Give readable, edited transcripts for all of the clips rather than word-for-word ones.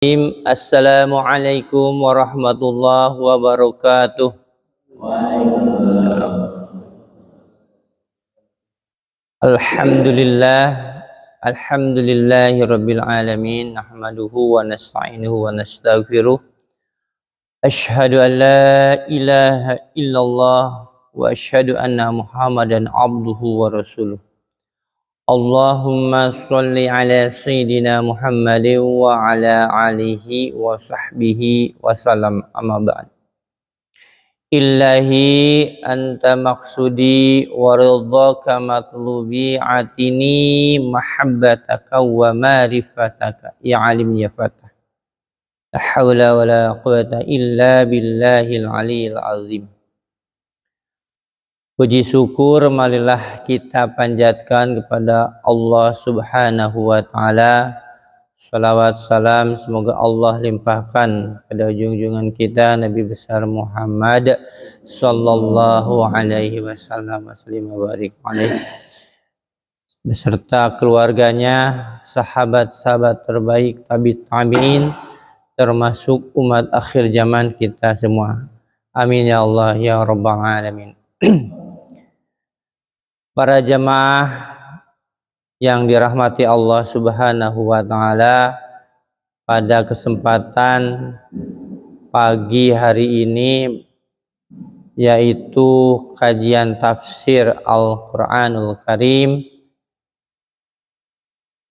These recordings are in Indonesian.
Assalamualaikum warahmatullahi wabarakatuh. Waalaikumsalam. Alhamdulillahi rabbil alamin, nahmaduhu wa nasta'inuhu wa nastaghfiruh. Ashhadu an la ilaha illallah wa ashhadu anna Muhammadan abduhu wa rasuluh. Allahumma sholli ala sayyidina Muhammadin wa ala alihi wa sahbihi wa salam, amma ba'd. Ilahi anta maksudi wa ridhaka matlubi atini mahabbataka wa marifataka ya alim ya fatah. La hawla wa la quwata illa billahil aliyil azim. Puji syukur marilah kita panjatkan kepada Allah Subhanahu wa taala. Salawat salam semoga Allah limpahkan pada junjungan kita Nabi besar Muhammad sallallahu alaihi wasallam beserta keluarganya, sahabat-sahabat terbaik, tabi'in, termasuk umat akhir zaman kita semua. Amin ya Allah ya rabbal alamin. Para jamaah yang dirahmati Allah Subhanahu wa taala, pada kesempatan pagi hari ini yaitu kajian tafsir Al-Qur'anul Karim,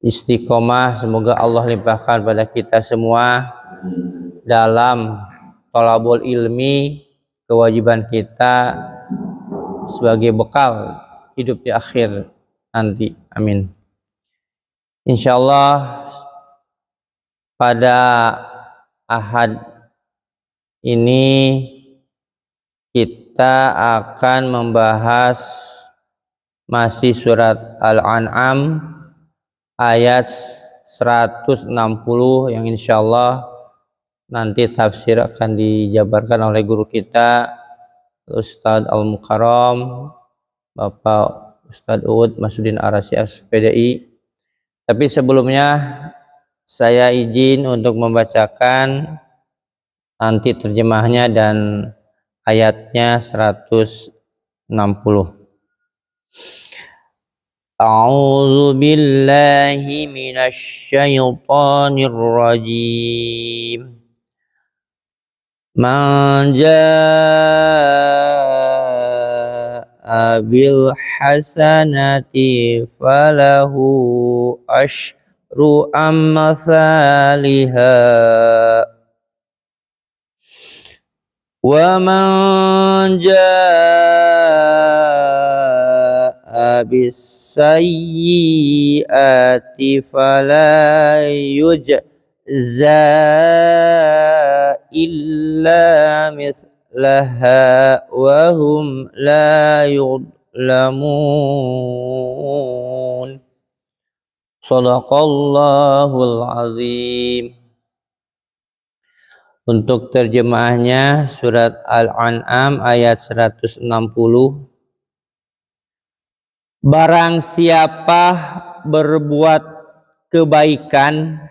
istiqomah semoga Allah limpahkan pada kita semua dalam thalabul ilmi, kewajiban kita sebagai bekal hidup di akhir nanti. Amin. Insyaallah pada Ahad ini kita akan membahas masih surat Al-An'am ayat 160 yang insyaallah nanti tafsir akan dijabarkan oleh guru kita Ustadz Al-Mukarram Bapak Ustadz Uud Masudin Arasy SPDI. Tapi sebelumnya saya izin untuk membacakan nanti terjemahnya dan ayatnya 160. A'udzu billahi minasy syaithanir rajim. Man bil hasanati falahu asyru amsalihha wa man jaa bis sayyiati fala yujza illa mislaha wa hum la yudlamun. Shadaqallahul azim. Untuk terjemahnya surat Al-An'am ayat 160. Barang siapa berbuat kebaikan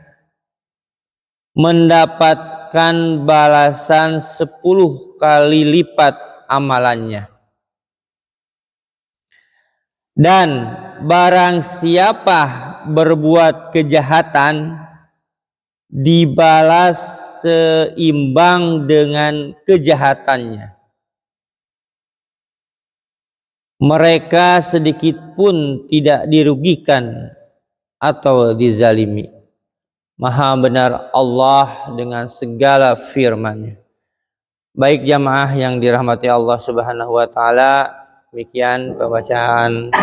mendapatkan balasan 10 kali lipat amalannya. Dan barang siapa berbuat kejahatan dibalas seimbang dengan kejahatannya. Mereka sedikit pun tidak dirugikan atau dizalimi. Maha benar Allah dengan segala firman-Nya. Baik jamaah yang dirahmati Allah Subhanahu wa taala, demikian pembacaan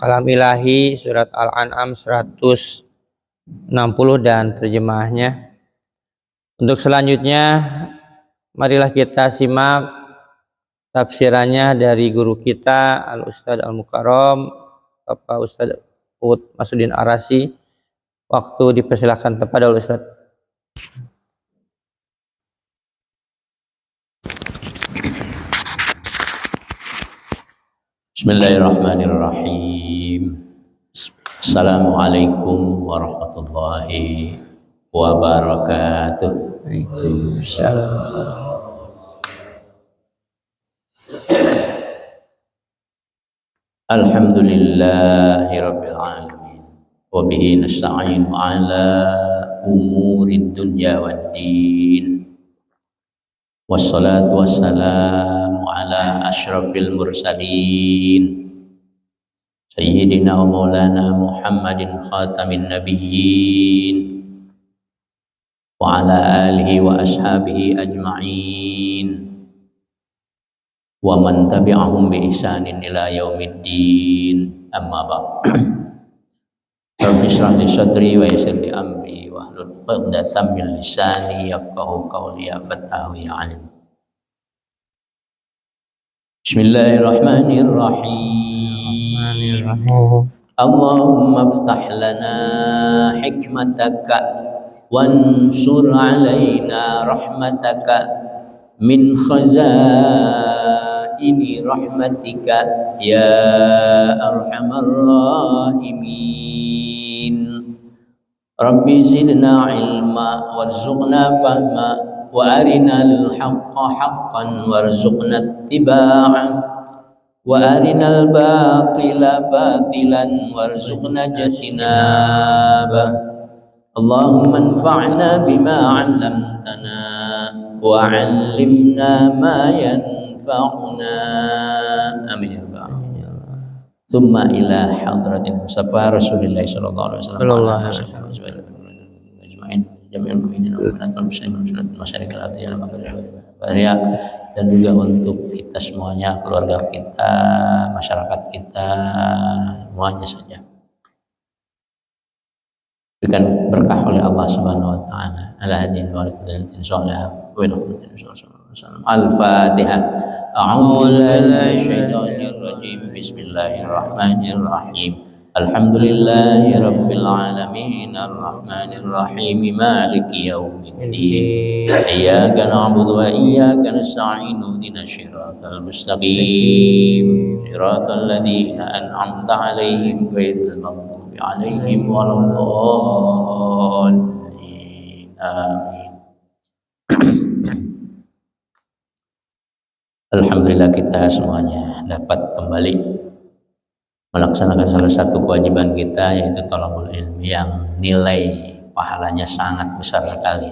kalam ilahi surat Al-An'am 160 dan terjemahnya. Untuk selanjutnya marilah kita simak tafsirannya dari guru kita Al-Ustadz Al-Mukarram Bapak Ustadz Uud Masudin Arasy. Waktu dipersilakan kepada Ustaz. Bismillahirrahmanirrahim. Assalamualaikum warahmatullahi wabarakatuh. Waalaikumsalam. Alhamdulillahirabbil alamin. Wa bihi nasta'in ala umurid dunya waddin. Wassalatu wassalamu ala asyrafil mursalin Sayyidina wa maulana Muhammadin khatamin nabiyyin wa ala alihi wa ashabihi ajma'in wa man tabi'ahum bi ihsanin ila yaumiddin, amma ba'd. Rabbi shrah li sadri wa yassir li amri wa hlul 'uqdatam min lisani yafqahu qawli ya fattahu ya alim. Bismillahirrahmanirrahim. Allahumma iftah lana hikmataka wansur alaina rahmataka min khazaini rahmatika ya arhamar rahimin. Rabbi zidna ilma warzuqna fahma wa arinal haqqa haqqan warzuqna ittiba'a wa arinal batila batilan warzuqna jatinaba. Allahumma anfa'na bima 'allamtana wa 'allimna ma yanfa'una, amin ya rabbal alamin. Tsumma ila hadratin Mustafa Rasulillah sallallahu alaihi wasallam ajmain jami'ul mu'minin wal mu'minat wal muslimin wal muslimat masyarakat al Baria, dan juga untuk kita semuanya, keluarga kita, masyarakat kita, semuanya saja berikan berkah oleh Allah Subhanahu wa taala. Ala hadin wa alihi sallallahu alaihi wasallam. Al-Fatihah. A'udzu billahi minasyaitonir rajim. Bismillahirrahmanirrahim. Alhamdulillahi rabbil alamin arrahmanir rahim maliki yaumiddin. Iyyaka na'budu wa iyyaka nasta'in ihdinas siratal mustaqim. Siratal ladzina an'amta 'alaihim ghairil maghdubi 'alaihim waladdallin. Amin. Alhamdulillah kita semuanya dapat kembali melaksanakan salah satu kewajiban kita, yaitu thalabul ilmi, yang nilai pahalanya sangat besar sekali.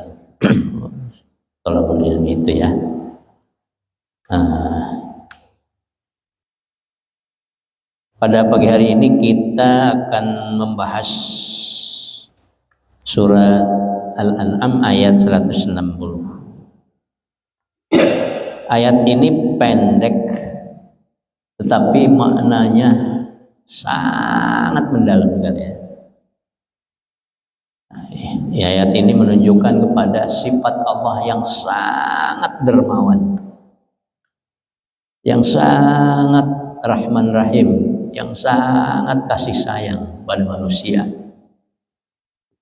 Thalabul ilmi itu ya. Pada pagi hari ini kita akan membahas surat Al-An'am ayat 160. Ayat ini pendek tetapi maknanya sangat mendalam ya. Ayat ini menunjukkan kepada sifat Allah yang sangat dermawan, yang sangat Rahman Rahim, yang sangat kasih sayang pada manusia.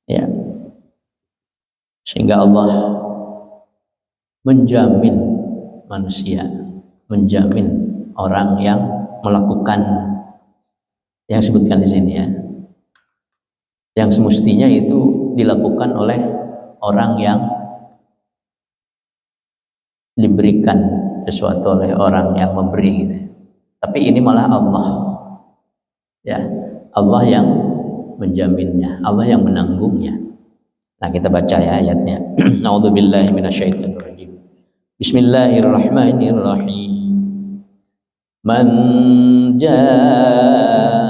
Ya. Sehingga Allah menjamin manusia, menjamin orang yang melakukan yang disebutkan di sini ya, yang semestinya itu dilakukan oleh orang yang diberikan sesuatu oleh orang yang memberi gitu. Tapi ini malah Allah ya, Allah yang menjaminnya, Allah yang menanggungnya. Nah, kita baca ya ayatnya. A'udzubillahi minasyaitonirrajim. Bismillahirrahmanirrahim. Man jaa'a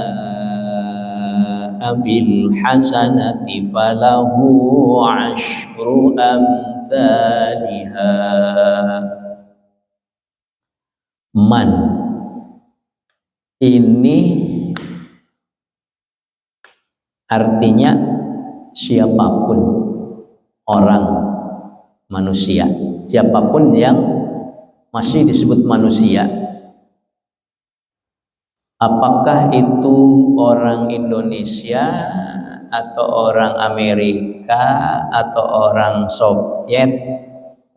bil hasanati falahu 'asyru amthaliha. Man ini artinya siapapun orang, manusia, siapapun yang masih disebut manusia, apakah itu orang Indonesia atau orang Amerika atau orang Soviet,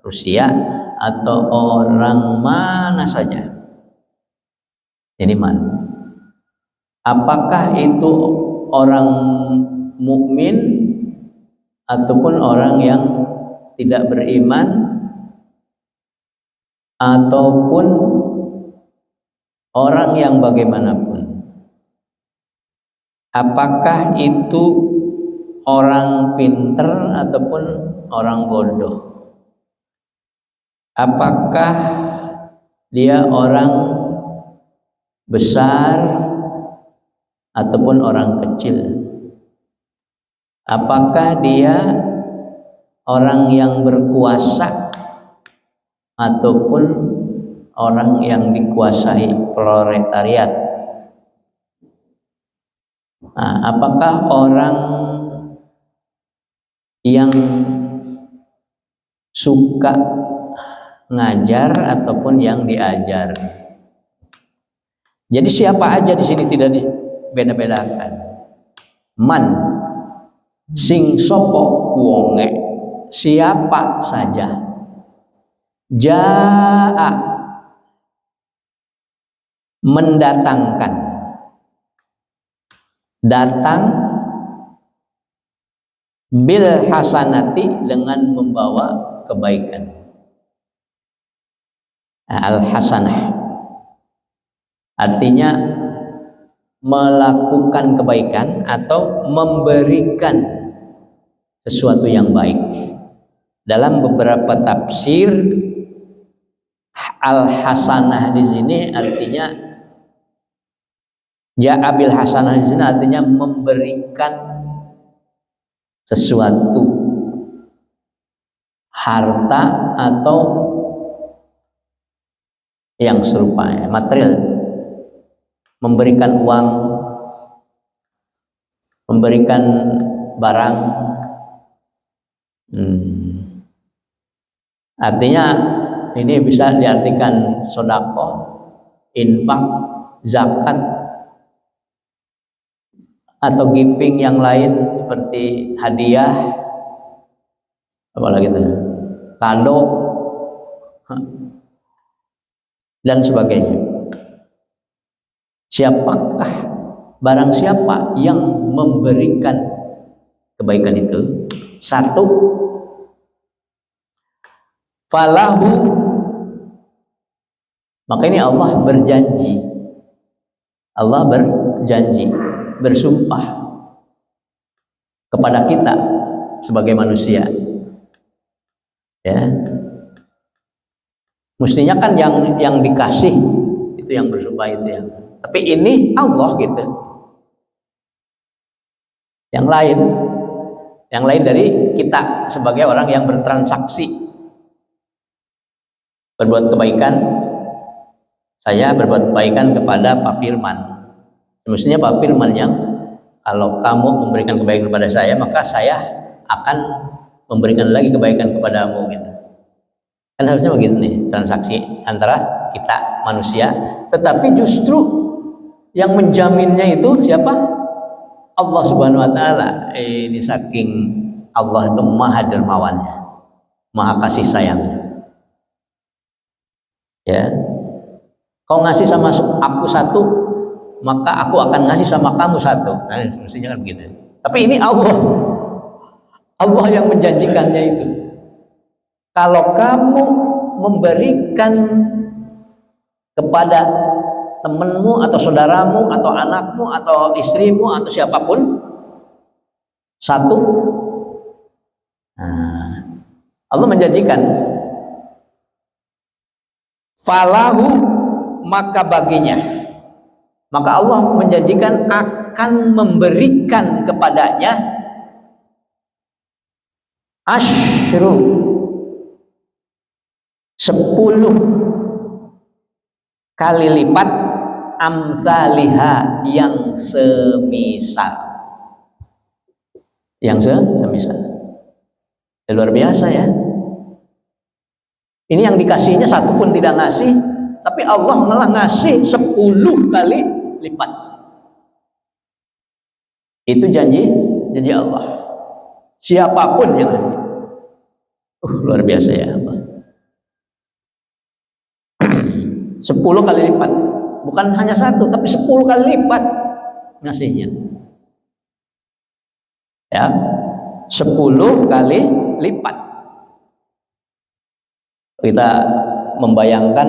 Rusia, atau orang mana saja, ini man. Apakah itu orang mukmin ataupun orang yang tidak beriman, ataupun orang yang bagaimanapun. Apakah itu orang pinter ataupun orang bodoh? Apakah dia orang besar ataupun orang kecil? Apakah dia orang yang berkuasa ataupun orang yang dikuasai proletariat? Nah, apakah orang yang suka ngajar ataupun yang diajar? Jadi siapa aja di sini tidak dibeda-bedakan. Man sing sopo wonge, siapa saja. Jaa mendatangkan, datang, bil hasanati dengan membawa kebaikan. Al hasanah artinya melakukan kebaikan atau memberikan sesuatu yang baik. Dalam beberapa tafsir, al-hasanah di sini artinya ja'abil hasanah di sini artinya memberikan sesuatu, harta atau yang serupa, material, memberikan uang, memberikan barang. Artinya ini bisa diartikan sedekah, infak, zakat, atau giving yang lain seperti hadiah, apalagi itu, kado, dan sebagainya. Siapakah, barang siapa yang memberikan kebaikan itu? Satu, falahu, maka ini Allah berjanji, Allah berjanji, bersumpah kepada kita sebagai manusia, ya. Mestinya kan yang dikasih itu yang bersumpah itu ya. Tapi ini Allah gitu. Yang lain dari kita sebagai orang yang bertransaksi, berbuat kebaikan. Saya berbuat kebaikan kepada Pak Firman. Mestinya Pak Firman yang kalau kamu memberikan kebaikan kepada saya, maka saya akan memberikan lagi kebaikan kepadamu gitu. Kan harusnya begitu nih, transaksi antara kita manusia. Tetapi justru yang menjaminnya itu siapa? Allah Subhanahu wa taala. Ini saking Allah itu maha dermawannya, maha kasih sayangnya. Ya. Kau ngasih sama aku satu, maka aku akan ngasih sama kamu satu. Nah, mestinya kan begitu. Tapi ini Allah yang menjanjikannya itu. Kalau kamu memberikan kepada temanmu atau saudaramu atau anakmu atau istrimu atau siapapun satu, nah, Allah menjanjikan falahu, maka baginya, maka Allah menjanjikan akan memberikan kepadanya asyru, 10 kali lipat, amsalihha, yang semisal, semisal. Luar biasa ya. Ini yang dikasihnya satu pun tidak ngasih, tapi Allah malah ngasih 10 kali lipat. Itu janji Allah. Siapapun yang ngasih. Luar biasa ya Allah. 10 kali lipat. Bukan hanya satu, tapi 10 kali lipat ngasihnya. Ya. 10 kali lipat. Kita membayangkan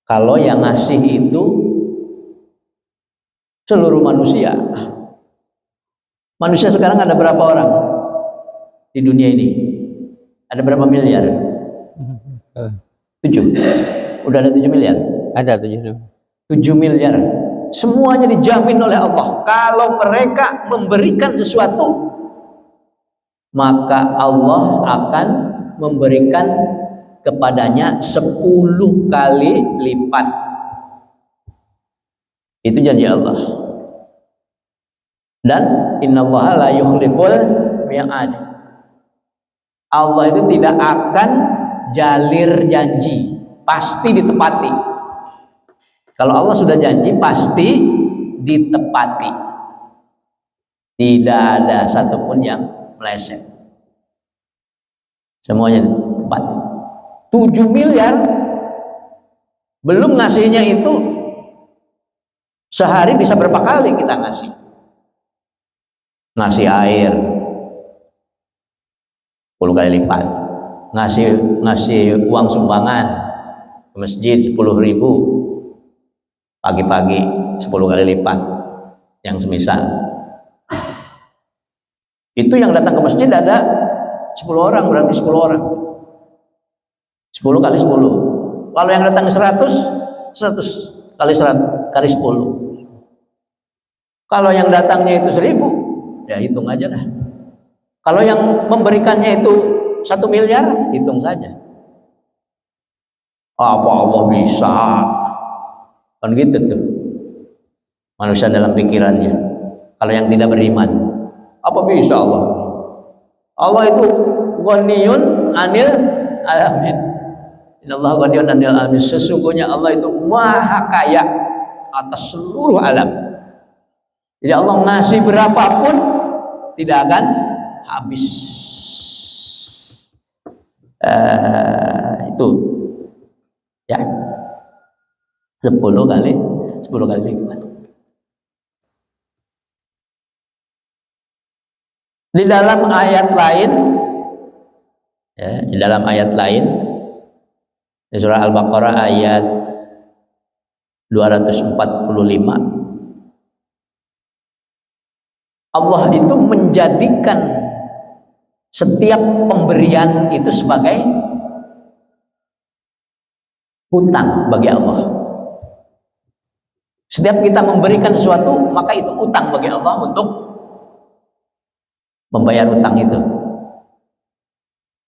kalau yang ngasih itu seluruh manusia. Manusia sekarang ada berapa orang di dunia ini? Ada berapa miliar? 7. Udah ada 7 miliar? Ada 7. 7 miliar. Semuanya dijamin oleh Allah. Kalau mereka memberikan sesuatu, maka Allah akan memberikan kepadanya 10 kali lipat. Itu janji Allah. Dan innallaha la yukhliful mi'ad. Allah itu tidak akan jalir janji, pasti ditepati. Kalau Allah sudah janji pasti ditepati. Tidak ada satupun yang meleset. Semuanya ditepati. 7 miliar belum ngasihnya itu sehari bisa berapa kali kita ngasih. Ngasih air 10 kali lipat, ngasih uang sumbangan ke masjid 10.000 pagi-pagi 10 kali lipat, yang semisal itu. Yang datang ke masjid ada 10 orang, berarti 10 orang, 10 kali 10. Kalau yang datang 100 kali 100 kali 10. Kalau yang datangnya itu 1000, ya hitung aja dah. Kalau yang memberikannya itu 1 miliar, hitung saja. Apa Allah bisa? Kan gitu tuh manusia dalam pikirannya. Kalau yang tidak beriman, apa bisa Allah? Allah itu ghaniyun 'anil alamin. Innallaha ghaniyun 'anil alamin. Sesungguhnya Allah itu maha kaya atas seluruh alam. Jadi Allah ngasih berapapun tidak akan habis. Itu ya 10 kali lipat. Di dalam ayat lain, ya, di dalam ayat lain di surah Al-Baqarah ayat 245, Allah itu menjadikan setiap pemberian itu sebagai hutang bagi Allah. Setiap kita memberikan sesuatu, maka itu hutang bagi Allah untuk membayar hutang itu.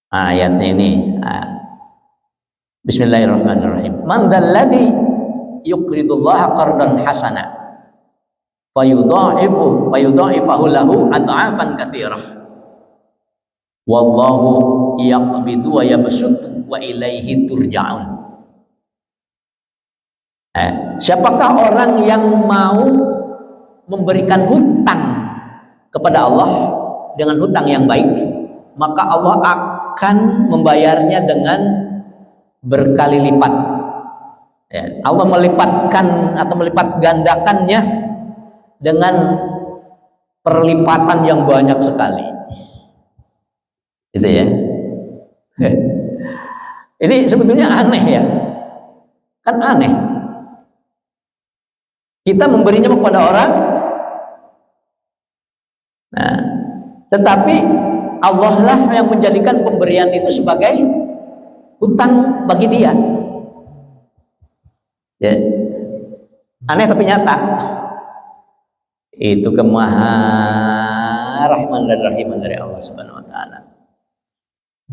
Ayatnya ini, Bismillahirrahmanirrahim. Man dzalladzi yuqridullaha qardan hasana fayudha'ifahu lahu ad'afan katsirah. Wallahu yaqbidu wa yabsutu wa ilaihi turja'un. Siapakah orang yang mau memberikan hutang kepada Allah dengan hutang yang baik, maka Allah akan membayarnya dengan berkali lipat. Allah melipatkan atau melipat gandakannya dengan perlipatan yang banyak sekali. Gitu ya. Ini sebetulnya aneh ya. Kan aneh. Kita memberinya kepada orang, nah, tetapi Allah lah yang menjadikan pemberian itu sebagai hutang bagi dia. Ya. Aneh tapi nyata. Itu kemaharahman dan rahiman dari Allah Subhanahu wa taala.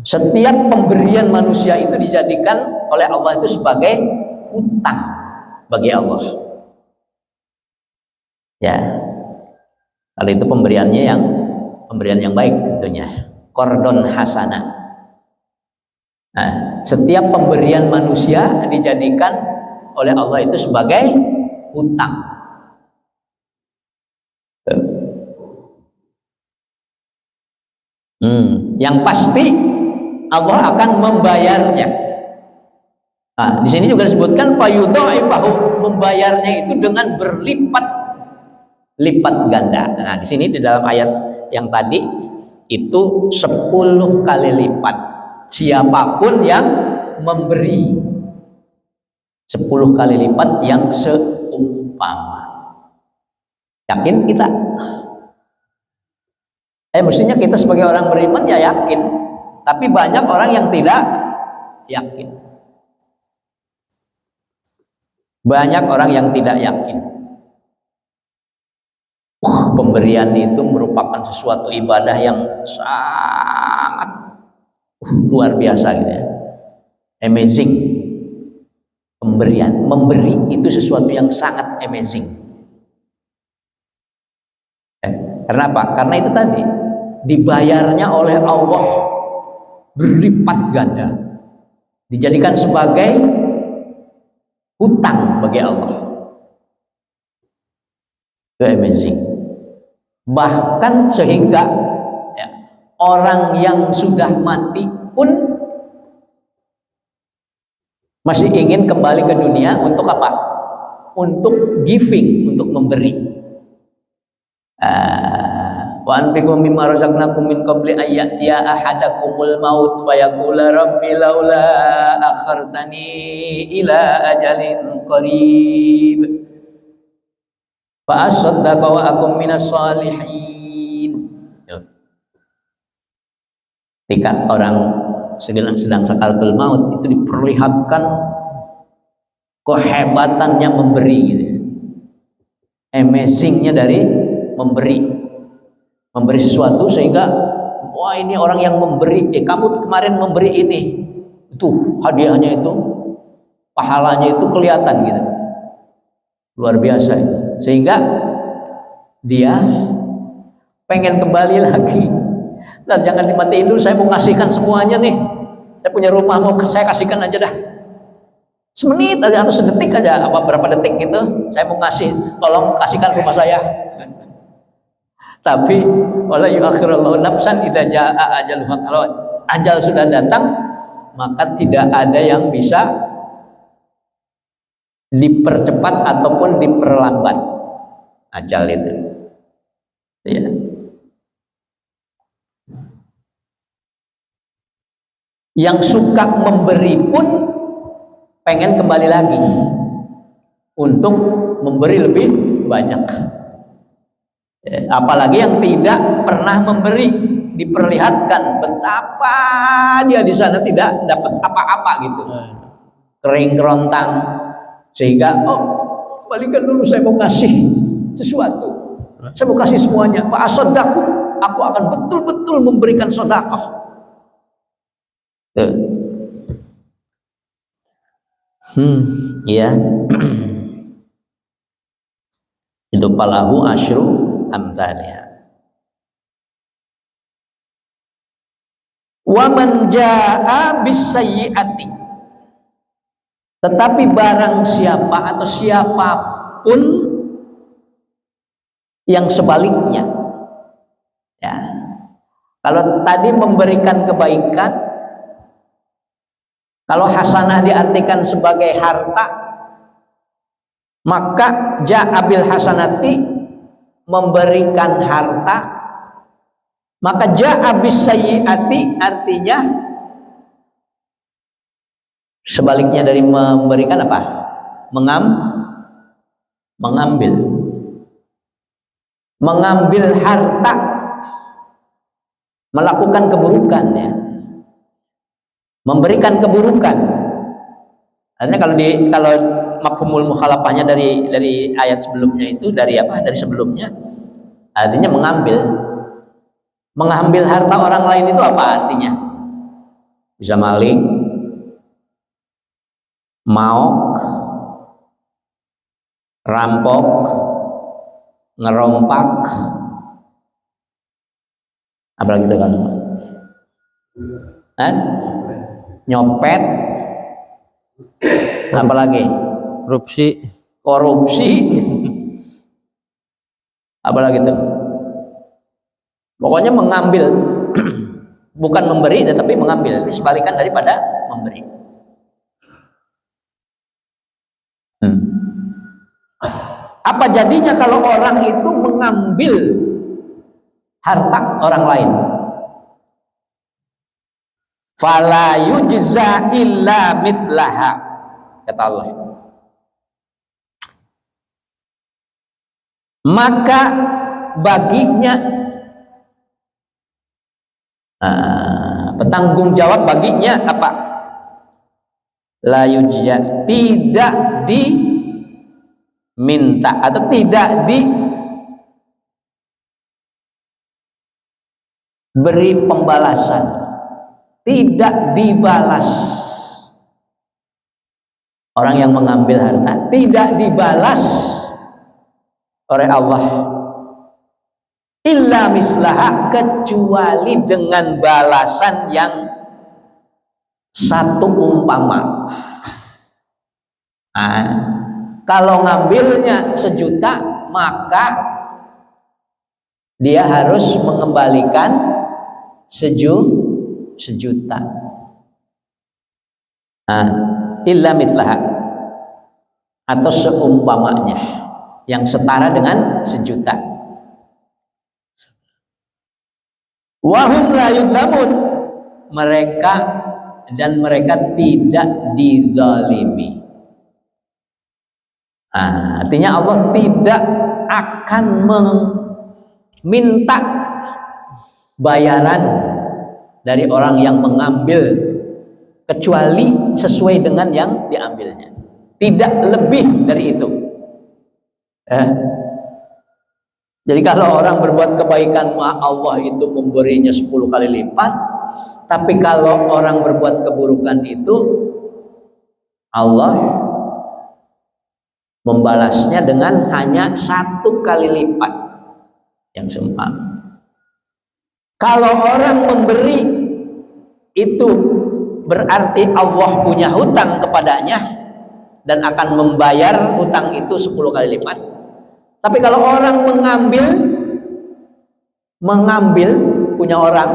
Setiap pemberian manusia itu dijadikan oleh Allah itu sebagai hutang bagi Allah. Ya, kalau itu pemberian yang baik tentunya, qardon hasanah. Nah, setiap pemberian manusia dijadikan oleh Allah itu sebagai hutang. Yang pasti Allah akan membayarnya. Nah, di sini juga disebutkan fayudha'ifahu, membayarnya itu dengan berlipat ganda. Nah, di sini di dalam ayat yang tadi itu 10 kali lipat siapapun yang memberi, 10 kali lipat yang seumpama. Yakin kita? Mestinya kita sebagai orang beriman ya yakin, tapi banyak orang yang tidak yakin. Banyak orang yang tidak yakin. Pemberian itu merupakan sesuatu ibadah yang sangat luar biasa gitu ya. Amazing. Memberi itu sesuatu yang sangat amazing. Karena apa? Karena itu tadi dibayarnya oleh Allah berlipat ganda, dijadikan sebagai hutang bagi Allah. Itu amazing. Bahkan sehingga ya, orang yang sudah mati pun masih ingin kembali ke dunia untuk apa? Untuk giving, untuk memberi. Wa anfiqu mimma razaqnakum min qabli an ya'tiya ahadakumul maut fayaqula rabbi laula akhartani ila ajalin qarib fa asaddaqa wa akum minas salihin. Ketika orang sedang sakaratul maut itu diperlihatkan kehebatannya memberi gitu. Amazingnya dari memberi sesuatu sehingga wah ini orang yang memberi, kamu kemarin memberi ini, itu hadiahnya itu, pahalanya itu kelihatan gitu, luar biasa itu. Sehingga dia pengen kembali lagi. Nah, jangan dimatiin dulu, saya mau ngasihkan semuanya nih, saya punya rumah mau saya kasihkan aja dah, semenit aja atau sedetik aja, apa berapa detik gitu, saya mau kasih, tolong kasihkan rumah saya. Tapi wala yuakhirullahu nafsan idza jaa ajaluha, kalau ajal sudah datang maka tidak ada yang bisa dipercepat ataupun diperlambat ajal itu. Ya. Yang suka memberi pun pengen kembali lagi untuk memberi lebih banyak. Apalagi yang tidak pernah memberi, diperlihatkan betapa dia di sana tidak dapat apa-apa gitu, kering kerontang, sehingga balikan dulu, saya mau kasih sesuatu, saya mau kasih semuanya, fa asaddaku, aku akan betul-betul memberikan sedekah. Ya. Itu palahu asyru amthaliha. Wa man jaa bisayyi'ati, tetapi barang siapa atau siapapun yang sebaliknya, ya, kalau tadi memberikan kebaikan, kalau hasanah diartikan sebagai harta, maka ja'abil hasanati, memberikan harta, maka ja'abis sayyiati artinya sebaliknya dari memberikan apa? Mengambil harta, melakukan keburukan, ya, memberikan keburukan. Artinya kalau mafhumul mukhalafahnya dari ayat sebelumnya itu, dari sebelumnya, artinya mengambil harta orang lain itu apa artinya? Bisa maling, maok, rampok, ngerompak, apalagi itu kan? Nyopet, apalagi? Korupsi, apalagi itu? Pokoknya mengambil, bukan memberi tetapi mengambil. Ini sebalikan daripada memberi. Apa jadinya kalau orang itu mengambil harta orang lain? Fala yujza illa mithlaha, kata Allah. Maka baginya petanggung jawab baginya apa? La yujza, tidak diminta atau tidak diberi pembalasan, tidak dibalas. Orang yang mengambil harta tidak dibalas oleh Allah illa mislaha, kecuali dengan balasan yang satu umpama. Kalau ngambilnya 1 juta, maka dia harus mengembalikan 1 juta. Illa mitlaha, atau seumpamanya, yang setara dengan 1 juta. Wahum la yudlamun, mereka tidak dizalimi. Artinya Allah tidak akan meminta bayaran dari orang yang mengambil kecuali sesuai dengan yang diambilnya, tidak lebih dari itu. Jadi kalau orang berbuat kebaikan, Allah itu memberinya 10 kali lipat. Tapi kalau orang berbuat keburukan itu, Allah membalasnya dengan hanya 1 kali lipat yang seumpama. Kalau orang memberi itu berarti Allah punya hutang kepadanya dan akan membayar hutang itu 10 kali lipat. Tapi kalau orang mengambil punya orang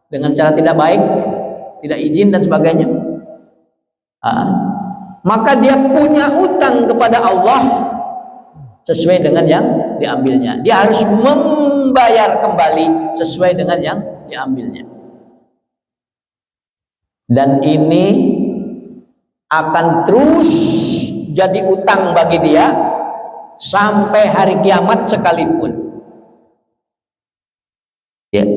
dengan cara tidak baik, tidak izin dan sebagainya, maka dia punya utang kepada Allah sesuai dengan yang diambilnya. Dia harus membayar kembali sesuai dengan yang diambilnya. Dan ini akan terus jadi utang bagi dia sampai hari kiamat sekalipun. Ya,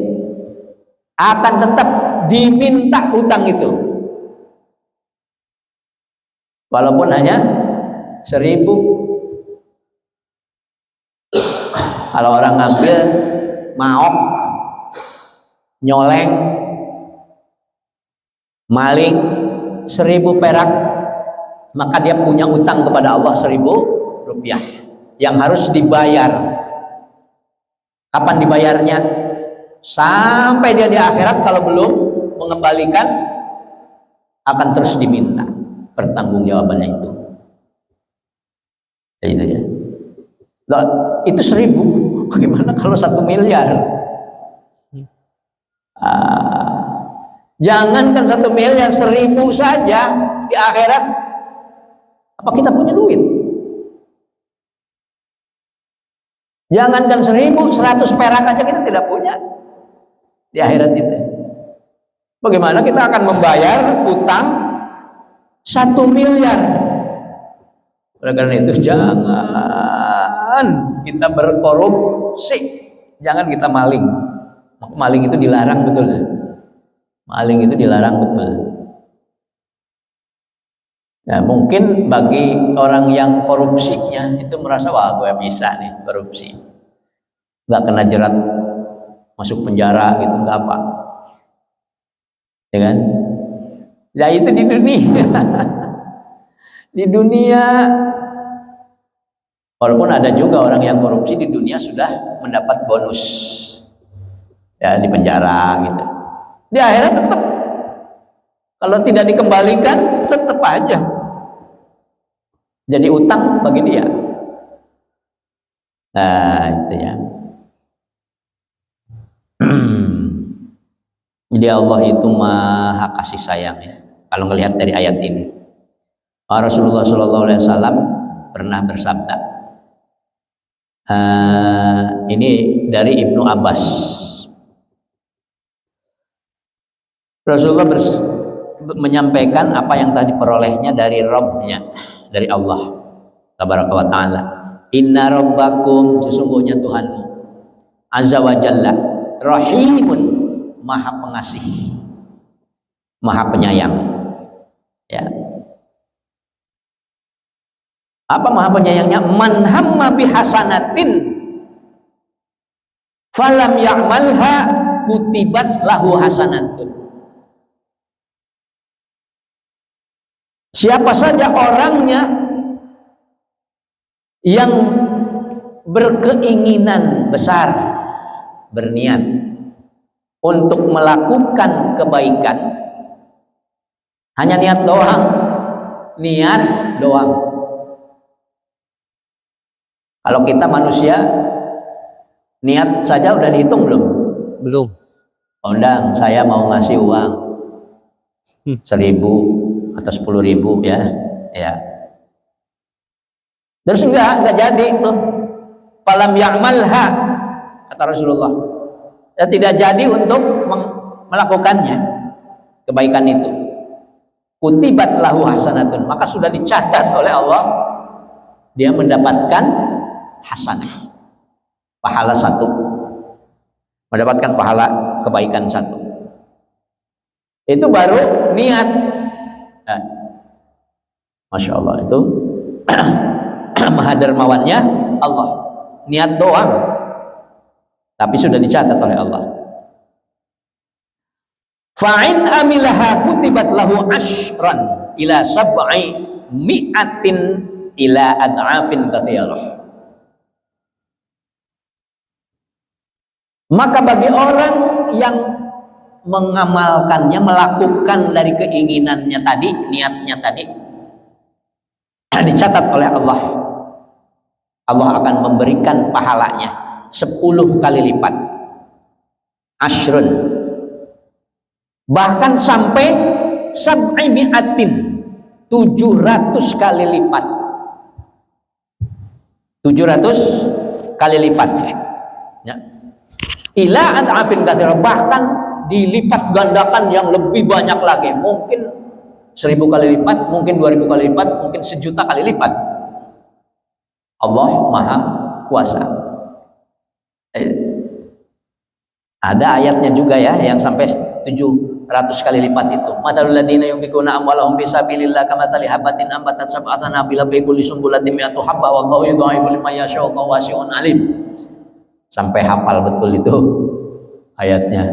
akan tetap diminta utang itu, walaupun hanya 1.000. Kalau orang ngambil maok, nyoleng, maling 1.000 perak, maka dia punya utang kepada Allah 1.000 rupiah yang harus dibayar. Kapan dibayarnya? Sampai dia di akhirat, kalau belum mengembalikan akan terus diminta pertanggungjawabannya itu. Itu ya. Loh, itu 1.000. Bagaimana kalau 1 miliar? Jangankan 1 miliar, 1.000 saja di akhirat. Apa kita punya duit? Jangankan 1.000, 100 perak aja kita tidak punya di akhirat itu. Bagaimana kita akan membayar utang 1 miliar? Oleh karena itu jangan kita berkorupsi, jangan kita maling. Maling itu dilarang betul. Maling itu dilarang betul. Nah, mungkin bagi orang yang korupsinya itu merasa, wah gue bisa nih korupsi, nggak kena jerat masuk penjara gitu, nggak apa, ya kan? Ya itu di dunia. Di dunia, walaupun ada juga orang yang korupsi di dunia sudah mendapat bonus, ya di penjara gitu. Di akhirat tetap, kalau tidak dikembalikan tetap aja jadi utang bagi dia. Nah itu ya. Jadi Allah itu maha kasih sayang ya. Kalau ngelihat dari ayat ini, Rasulullah SAW pernah bersabda, ini dari Ibnu Abbas. Rasulullah menyampaikan apa yang tadi perolehnya dari Rabb-nya, dari Allah tabaraka wa ta'ala. Inna rabbakum, sesungguhnya Tuhanmu, azza wa jalla, rahimun, maha pengasih, maha penyayang. Ya. Apa maha penyayangnya? Man hamma bihasanatin falam ya'malha kutibat lahu hasanatun. Siapa saja orangnya yang berkeinginan besar, berniat untuk melakukan kebaikan, hanya niat doang, niat doang. Kalau kita manusia, niat saja udah dihitung belum? Belum. Undang, saya mau ngasih uang 1.000 atau 10.000 ya, ya. Terus enggak jadi tuh. Falam ya'malha, kata Rasulullah. Ya, tidak jadi untuk melakukannya kebaikan itu. Kutibat lahu hasanatun, maka sudah dicatat oleh Allah, dia mendapatkan hasanah, pahala 1, mendapatkan pahala kebaikan 1. Itu baru niat. Masya Allah, itu maha dermawannya Allah. Niat doang, tapi sudah dicatat oleh Allah. Fa'in amilaha kutibat lahu ashran ila sab'i mi'atin ila ad'afin katsirah. Maka bagi orang yang mengamalkannya, melakukan dari keinginannya tadi, niatnya tadi, dicatat oleh Allah. Allah akan memberikan pahalanya 10 kali lipat. Ashrun. Bahkan sampai sab'i mi'atin, 700 kali lipat. 700 kali lipat. Ya. Ila ad'afin katsirah, bahkan dilipat gandakan yang lebih banyak lagi, mungkin 1.000 kali lipat, mungkin 2.000 kali lipat, mungkin 1.000.000 kali lipat. Allah maha kuasa. Ada ayatnya juga ya yang sampai 700 kali lipat itu. Matalul ladzina yunfiquna amwalahum fi sabilillah kamathali habatin ambatat sab'ata nabila fi kulli sumbulatin mi'atu habbah wallahu yudha'ifu liman yasha'u wallahu wasi'un alim. Sampai hafal betul itu ayatnya.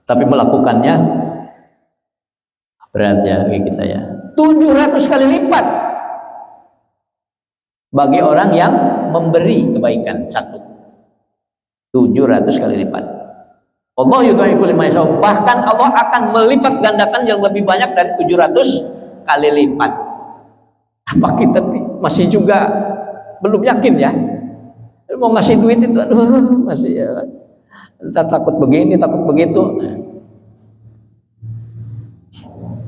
Tapi melakukannya berat ya bagi kita ya. 700 kali lipat bagi orang yang memberi kebaikan 1. 700 kali lipat. Allah yudha'ifu liman yasha'u, bahkan Allah akan melipat gandakan yang lebih banyak dari 700 kali lipat. Apa kita masih juga belum yakin ya? Mau ngasih duit itu, aduh masih ya, ntar takut begini, takut begitu.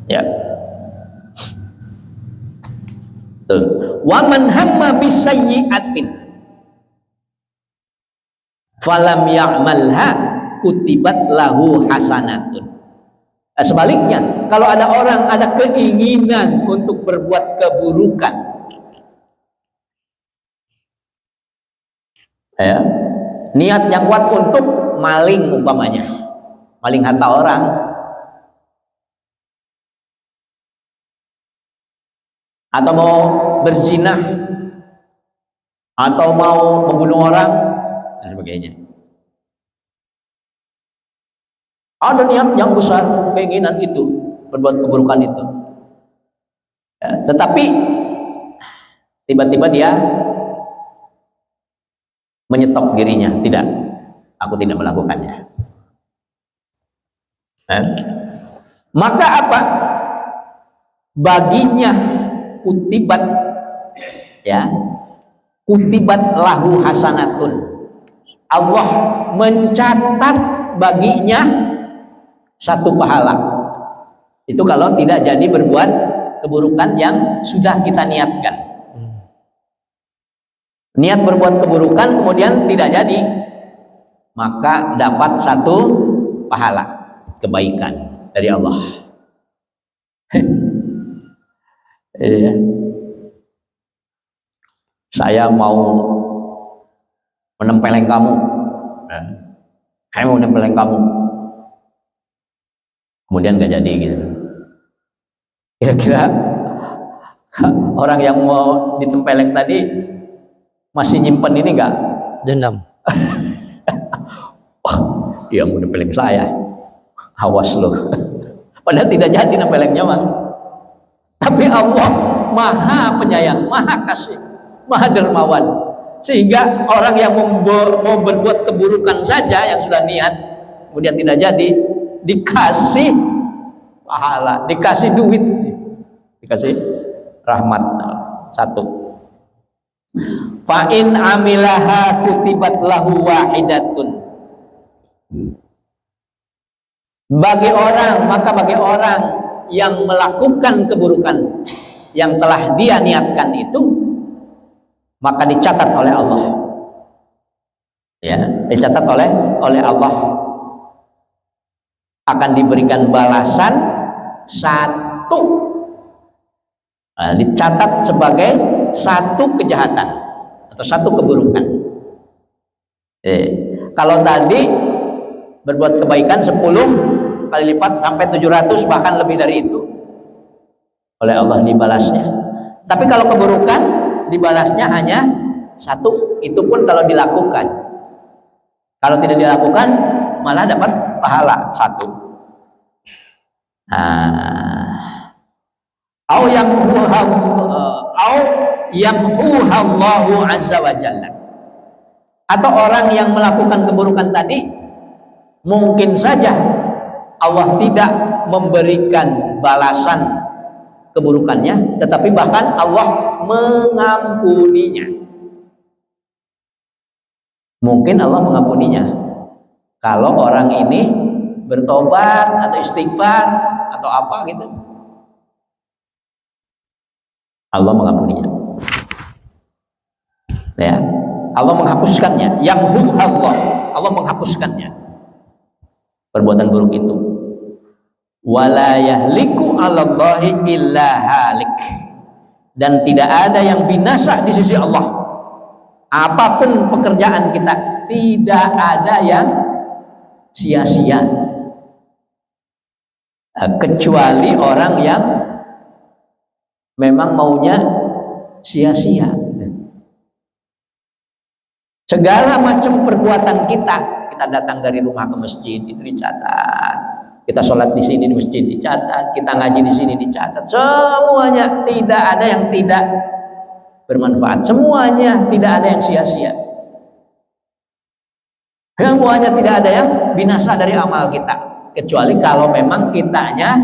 Ya. Wa man hamma bisayyi'atin falam ya'malha kutibat lahu hasanatun. Nah, sebaliknya, kalau ada orang ada keinginan untuk berbuat keburukan, ya, niat yang kuat untuk maling umpamanya, maling harta orang, atau mau berzina, atau mau membunuh orang dan sebagainya. Ada niat yang besar, keinginan itu, berbuat keburukan itu. Ya, tetapi tiba-tiba dia menyetop dirinya, tidak, aku tidak melakukannya. Maka apa? Baginya kutibat, ya, kutibat lahu hasanatun. Allah mencatat baginya 1 pahala. Itu kalau tidak jadi berbuat keburukan yang sudah kita niatkan. Niat berbuat keburukan kemudian tidak jadi, maka dapat 1 pahala kebaikan. dari Allah. Iya. Saya mau menempeleng kamu. Saya mau menempeleng kamu. Kemudian nggak jadi gitu. Kira-kira orang yang mau ditempeleng tadi masih nyimpen ini nggak? Dendam. Wah, dia mau nempeleng saya. Awas loh. Padahal tidak jadi nempelengnya mah. Tapi Allah Maha Penyayang, Maha Kasih, Maha Dermawan. Sehingga orang yang mau berbuat keburukan saja yang sudah niat kemudian tidak jadi, dikasih pahala, dikasih duit, dikasih rahmat. Satu. Fa in amilaha kutibat lahu wahidatun. Bagi orang yang melakukan keburukan yang telah dia niatkan itu, maka dicatat oleh Allah. Ya, dicatat oleh Allah. Akan diberikan balasan satu. Nah, dicatat sebagai satu kejahatan atau satu keburukan. Kalau tadi berbuat kebaikan 10 kali lipat sampai 700 bahkan lebih dari itu oleh Allah dibalasnya. Tapi kalau keburukan dibalasnya hanya satu, itu pun kalau dilakukan. Kalau tidak dilakukan malah dapat pahala satu. Au yamhuhallahu azza wa jalla. Atau orang yang melakukan keburukan tadi mungkin saja Allah tidak memberikan balasan keburukannya, tetapi bahkan Allah mengampuninya. Mungkin Allah mengampuninya kalau orang ini bertobat atau istighfar atau apa gitu, Allah mengampuninya. Ya, Allah menghapuskannya. Allah menghapuskannya perbuatan buruk itu. Wala yahliku 'alallahi illa halik. Dan tidak ada yang binasa di sisi Allah. Apapun pekerjaan kita, tidak ada yang sia-sia. Kecuali orang yang memang maunya sia-sia. Segala macam perbuatan kita datang dari rumah ke masjid itu dicatat. Kita sholat di sini di masjid dicatat, kita ngaji di sini dicatat. Semuanya tidak ada yang tidak bermanfaat. Semuanya tidak ada yang sia-sia. Semuanya tidak ada yang binasa dari amal kita. Kecuali kalau memang kitanya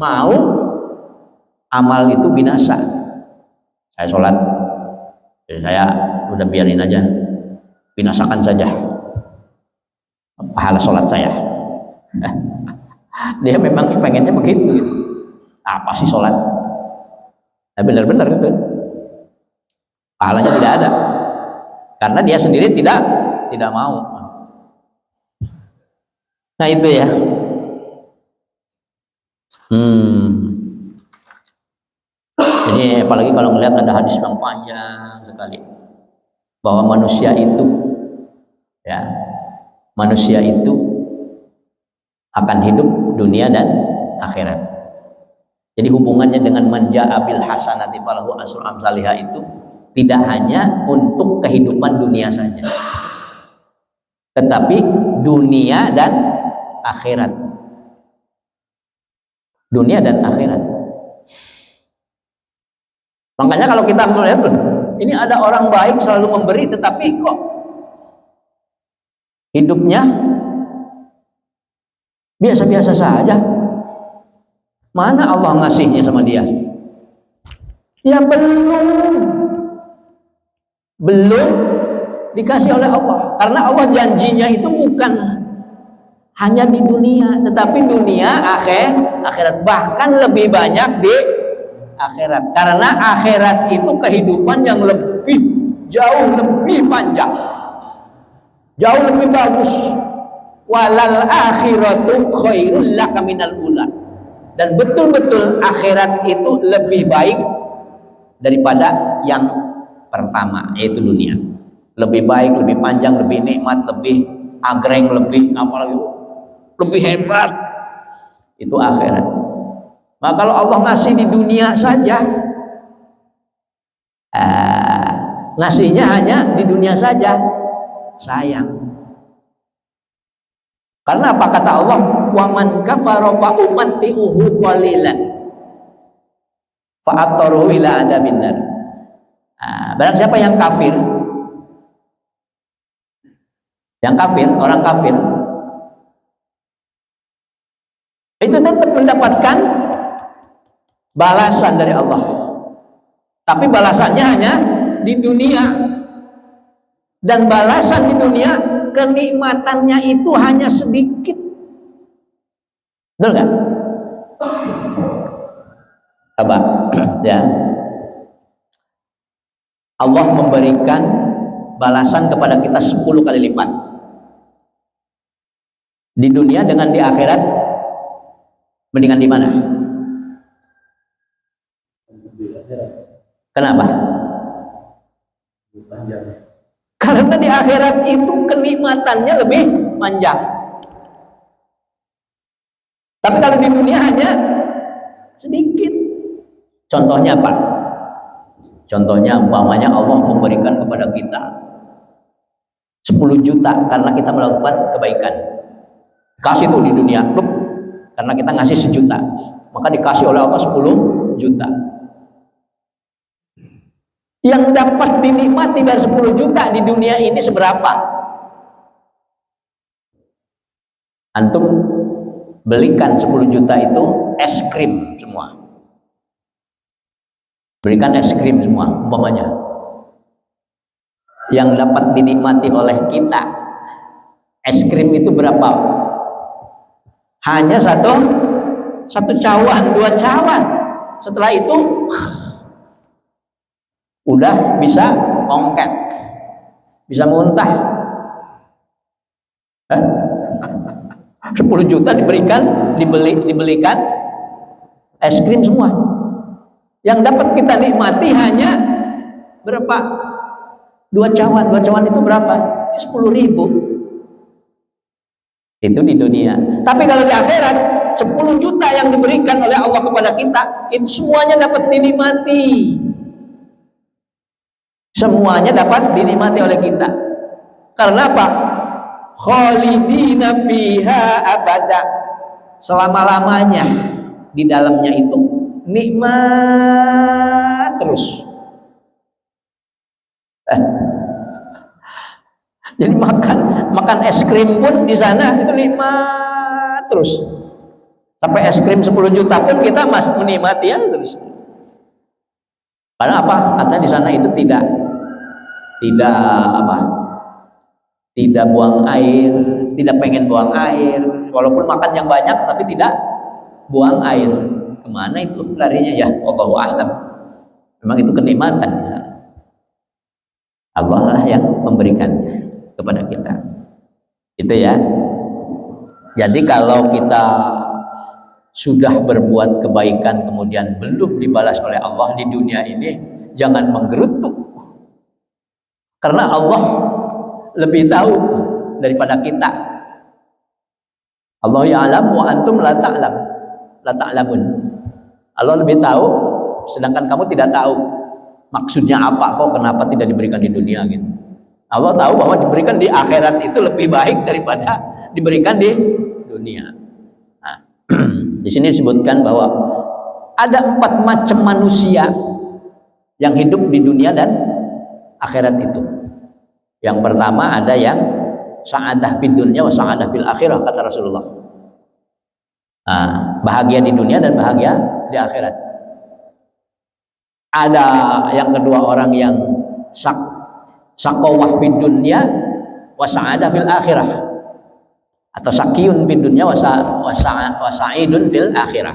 mau amal itu binasa. Saya sholat, saya udah biarin aja, binasakan saja pahala sholat saya. Dia memang pengennya begitu. Apa sih sholat? Nah, benar-benar gitu. Pahalanya tidak ada, karena dia sendiri tidak mau. Nah itu ya. Jadi apalagi kalau melihat ada hadis yang panjang sekali bahwa manusia itu akan hidup dunia dan akhirat. Jadi hubungannya dengan manja'a bil hasanati falahu asru amsalihah itu tidak hanya untuk kehidupan dunia saja, tetapi dunia dan akhirat. Dunia dan akhirat. Makanya kalau kita melihat, ini ada orang baik selalu memberi, tetapi kok hidupnya biasa-biasa saja. Mana Allah ngasihnya sama dia? Ya belum dikasih oleh Allah. Karena Allah janjinya itu bukan hanya di dunia, tetapi dunia, akhirat, bahkan lebih banyak di akhirat. Karena akhirat itu kehidupan yang jauh lebih panjang, jauh lebih bagus. walal akhiratu khairul laka minal ula. Dan betul-betul akhirat itu lebih baik daripada yang pertama, yaitu dunia. Lebih baik, lebih panjang, lebih nikmat, lebih agreng, lebih apalagi lebih hebat itu akhirat. Maka kalau Allah ngasih di dunia saja, ngasihnya hanya di dunia saja, sayang. Karena apa kata Allah? Wa man kafara fa umatti'uhu qalilan fa attaruhu ila adabin nar. Barang siapa yang kafir, orang kafir itu tetap mendapatkan balasan dari Allah. Tapi balasannya hanya di dunia. Dan balasan di dunia, kenikmatannya itu hanya sedikit. Betul nggak? Coba ya. Allah memberikan balasan kepada kita 10 kali lipat. Di dunia dengan di akhirat, mendingan di mana? Kenapa? Karena di akhirat itu kenikmatannya lebih panjang. Tapi kalau di dunia hanya sedikit. Contohnya apa? Contohnya umpamanya Allah memberikan kepada kita 10 juta karena kita melakukan kebaikan. Kasih itu di dunia, karena kita ngasih 1 juta, maka dikasih oleh Allah 10 juta. Yang dapat dinikmati dari 10 juta di dunia ini seberapa? Antum belikan 10 juta itu es krim semua. Berikan es krim semua, umpamanya. Yang dapat dinikmati oleh kita, es krim itu berapa? Hanya satu cawan, 2 cawan. Setelah itu udah bisa ongkek, bisa muntah. 10 juta dibelikan es krim semua. Yang dapat kita nikmati hanya berapa? 2 cawan. 2 cawan itu berapa? 10.000. Itu di dunia. Tapi kalau di akhirat 10 juta yang diberikan oleh Allah kepada kita, itu semuanya dapat dinikmati. Semuanya dapat dinikmati oleh kita. Karena apa? Khalidina fiha abada. Selama-lamanya di dalamnya itu nikmat terus. Jadi makan es krim pun di sana itu nikmat terus. Sampai es krim 10 juta pun kita masih menikmati ya terus. Karena apa? Karena di sana itu tidak buang air, tidak pengen buang air. Walaupun makan yang banyak tapi tidak buang air. Kemana itu larinya ya? Allahu a'lam. Memang itu kenikmatan di sana. Allah lah yang memberikannya kepada kita. Itu ya. Jadi kalau kita sudah berbuat kebaikan kemudian belum dibalas oleh Allah di dunia ini, jangan menggerutu. Karena Allah lebih tahu daripada kita. Allah ya'lam wa antum la ta'lamun. Allah lebih tahu sedangkan kamu tidak tahu. Maksudnya apa kok kenapa tidak diberikan di dunia gitu. Allah tahu bahwa diberikan di akhirat itu lebih baik daripada diberikan di dunia. Nah, di sini disebutkan bahwa ada 4 macam manusia yang hidup di dunia dan akhirat itu. Yang pertama ada yang sa'adah fid dunya wa sa'adah fil akhirah, kata Rasulullah. Nah, bahagia di dunia dan bahagia di akhirat. Ada yang kedua orang yang sakawah fid dunya wa sa'adah fil akhirah, atau sakiyun fid dunya wa sa'idun fil akhirah.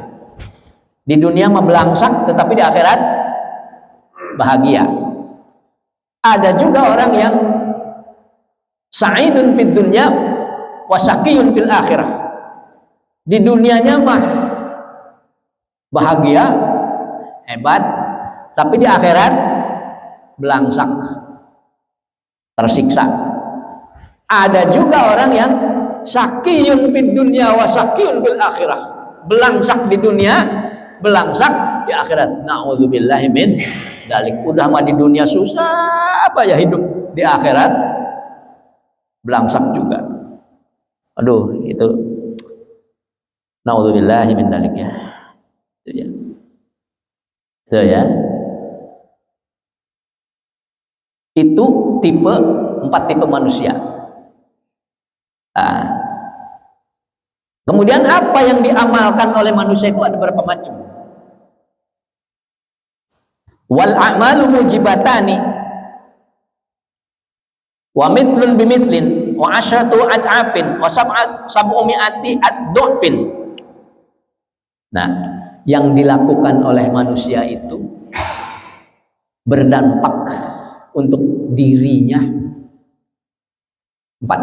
Di dunia mah belangsak tetapi di akhirat bahagia. Ada juga orang yang sa'idun fid dunya wasakiyun fil akhirah. Di dunianya mah bahagia, hebat, tapi di akhirat belangsak, tersiksa. Ada juga orang yang sakiyun fid dunya wa sakiyun fil akhirah. Belangsak di dunia, belangsak di akhirat. Nauzubillahi min dalik. Udah mah di dunia susah apa ya hidup, di akhirat belangsak juga. Aduh, itu nauzubillahi min dalik ya. Itu ya. Itu ya. Itu empat tipe manusia. Nah, kemudian apa yang diamalkan oleh manusia itu ada berapa macam. Wal a'malu mujibatani wa mithlun bimithlin wa asyratu ad'afin wa sab'umi'ati ad-du'fin. Nah, yang dilakukan oleh manusia itu berdampak untuk dirinya empat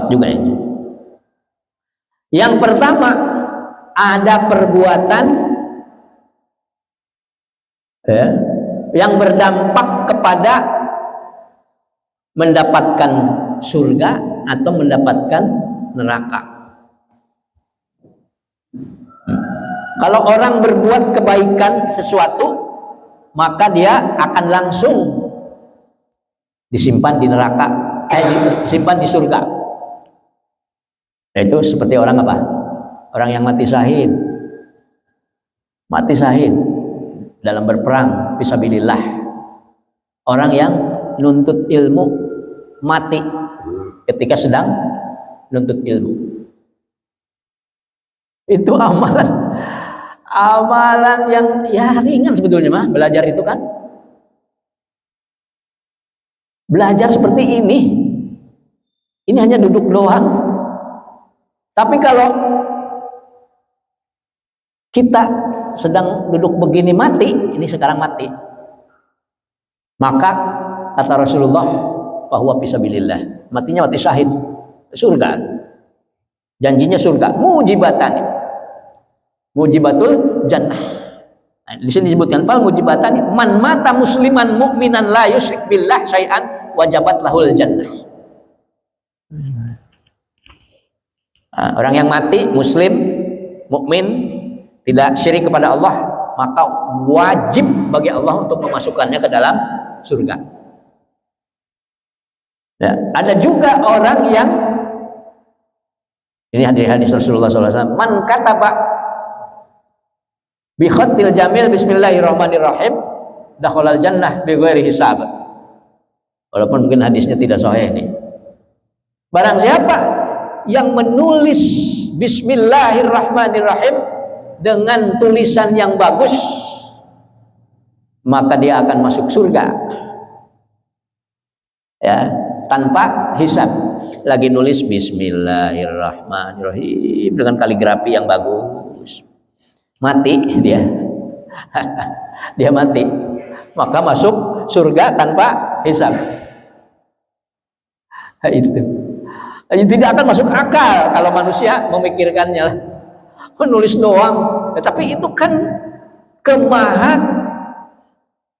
juga ini. Yang pertama, ada perbuatan yang berdampak kepada mendapatkan surga atau mendapatkan neraka. Kalau orang berbuat kebaikan sesuatu, maka dia akan langsung disimpan di neraka, disimpan di surga. Itu seperti orang apa? Orang yang mati syahid. Mati syahid dalam berperang fisabilillah. Orang yang nuntut ilmu mati ketika sedang nuntut ilmu. Itu amalan yang ya ringan sebetulnya mah, belajar itu kan. Belajar seperti ini hanya duduk doang. Tapi kalau kita sedang duduk begini mati, ini sekarang mati, maka kata Rasulullah, bahwa fisabilillah, matinya mati syahid, surga, janjinya surga, mujibatul jannah. Nah, di sini disebutkan fal mujibatani man mata musliman mu'minan la yusyrik billah syai'an wajabat lahul jannah. Nah, orang yang mati muslim mukmin tidak syirik kepada Allah, maka wajib bagi Allah untuk memasukkannya ke dalam surga. Ya, ada juga orang yang ini hadis Rasulullah SAW, man kataba bi khatil jamil bismillahirrahmanirrahim dakhalal jannah bi ghairi hisab. Walaupun mungkin hadisnya tidak sahih ini. Barang siapa yang menulis bismillahirrahmanirrahim dengan tulisan yang bagus, maka dia akan masuk surga. Ya, tanpa hisab. Lagi nulis bismillahirrahmanirrahim dengan kaligrafi yang bagus. Mati dia. Dia mati, maka masuk surga tanpa hisab. Itu tidak akan masuk akal kalau manusia memikirkannya, menulis doang. Tapi itu kan kemaha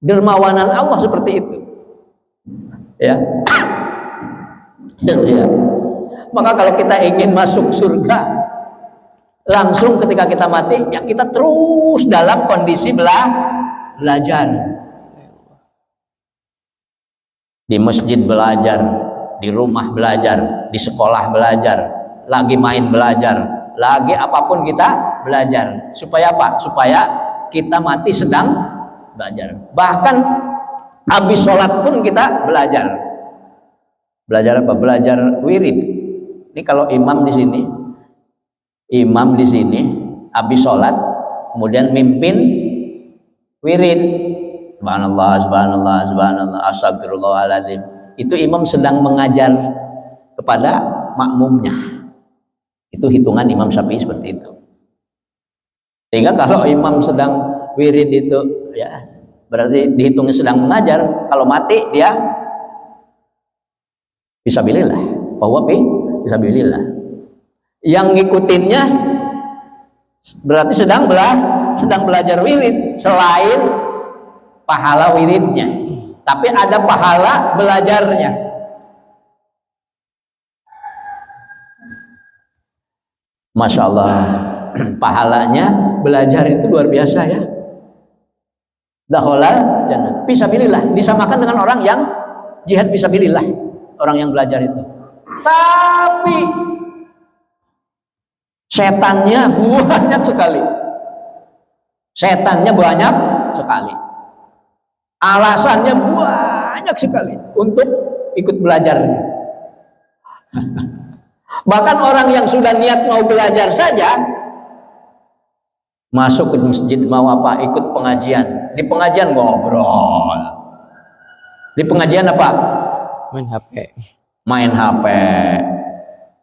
dermawanan Allah seperti itu. Ya. Ya. Maka kalau kita ingin masuk surga langsung ketika kita mati, ya kita terus dalam kondisi belajar. Di masjid belajar, di rumah belajar, di sekolah belajar, lagi main belajar, lagi apapun kita belajar. Supaya apa? Supaya kita mati sedang belajar. Bahkan habis sholat pun kita belajar. Belajar apa? Belajar wirid. Ini kalau imam di sini habis sholat kemudian mimpin wirid, subhanallah subhanallah subhanallah astagfirullahaladzim, itu imam sedang mengajar kepada makmumnya. Itu hitungan Imam Syafi'i seperti itu. Sehingga kalau imam sedang wirid itu ya berarti dihitungnya sedang mengajar. Kalau mati dia Fisabilillah, bahwa fisabilillah. Yang ngikutinnya berarti sedang belajar wirid selain pahala wiridnya, tapi ada pahala belajarnya. Masya Allah, pahalanya belajar itu luar biasa ya. Dakhala jannah fisabilillah, disamakan dengan orang yang jihad fisabilillah, orang yang belajar itu. Tapi setannya banyak sekali. Setannya banyak sekali. Alasannya banyak sekali untuk ikut belajarnya. Bahkan orang yang sudah niat mau belajar saja, masuk ke masjid mau apa? Ikut pengajian. Di pengajian ngobrol. Di pengajian apa? Main HP. Main HP.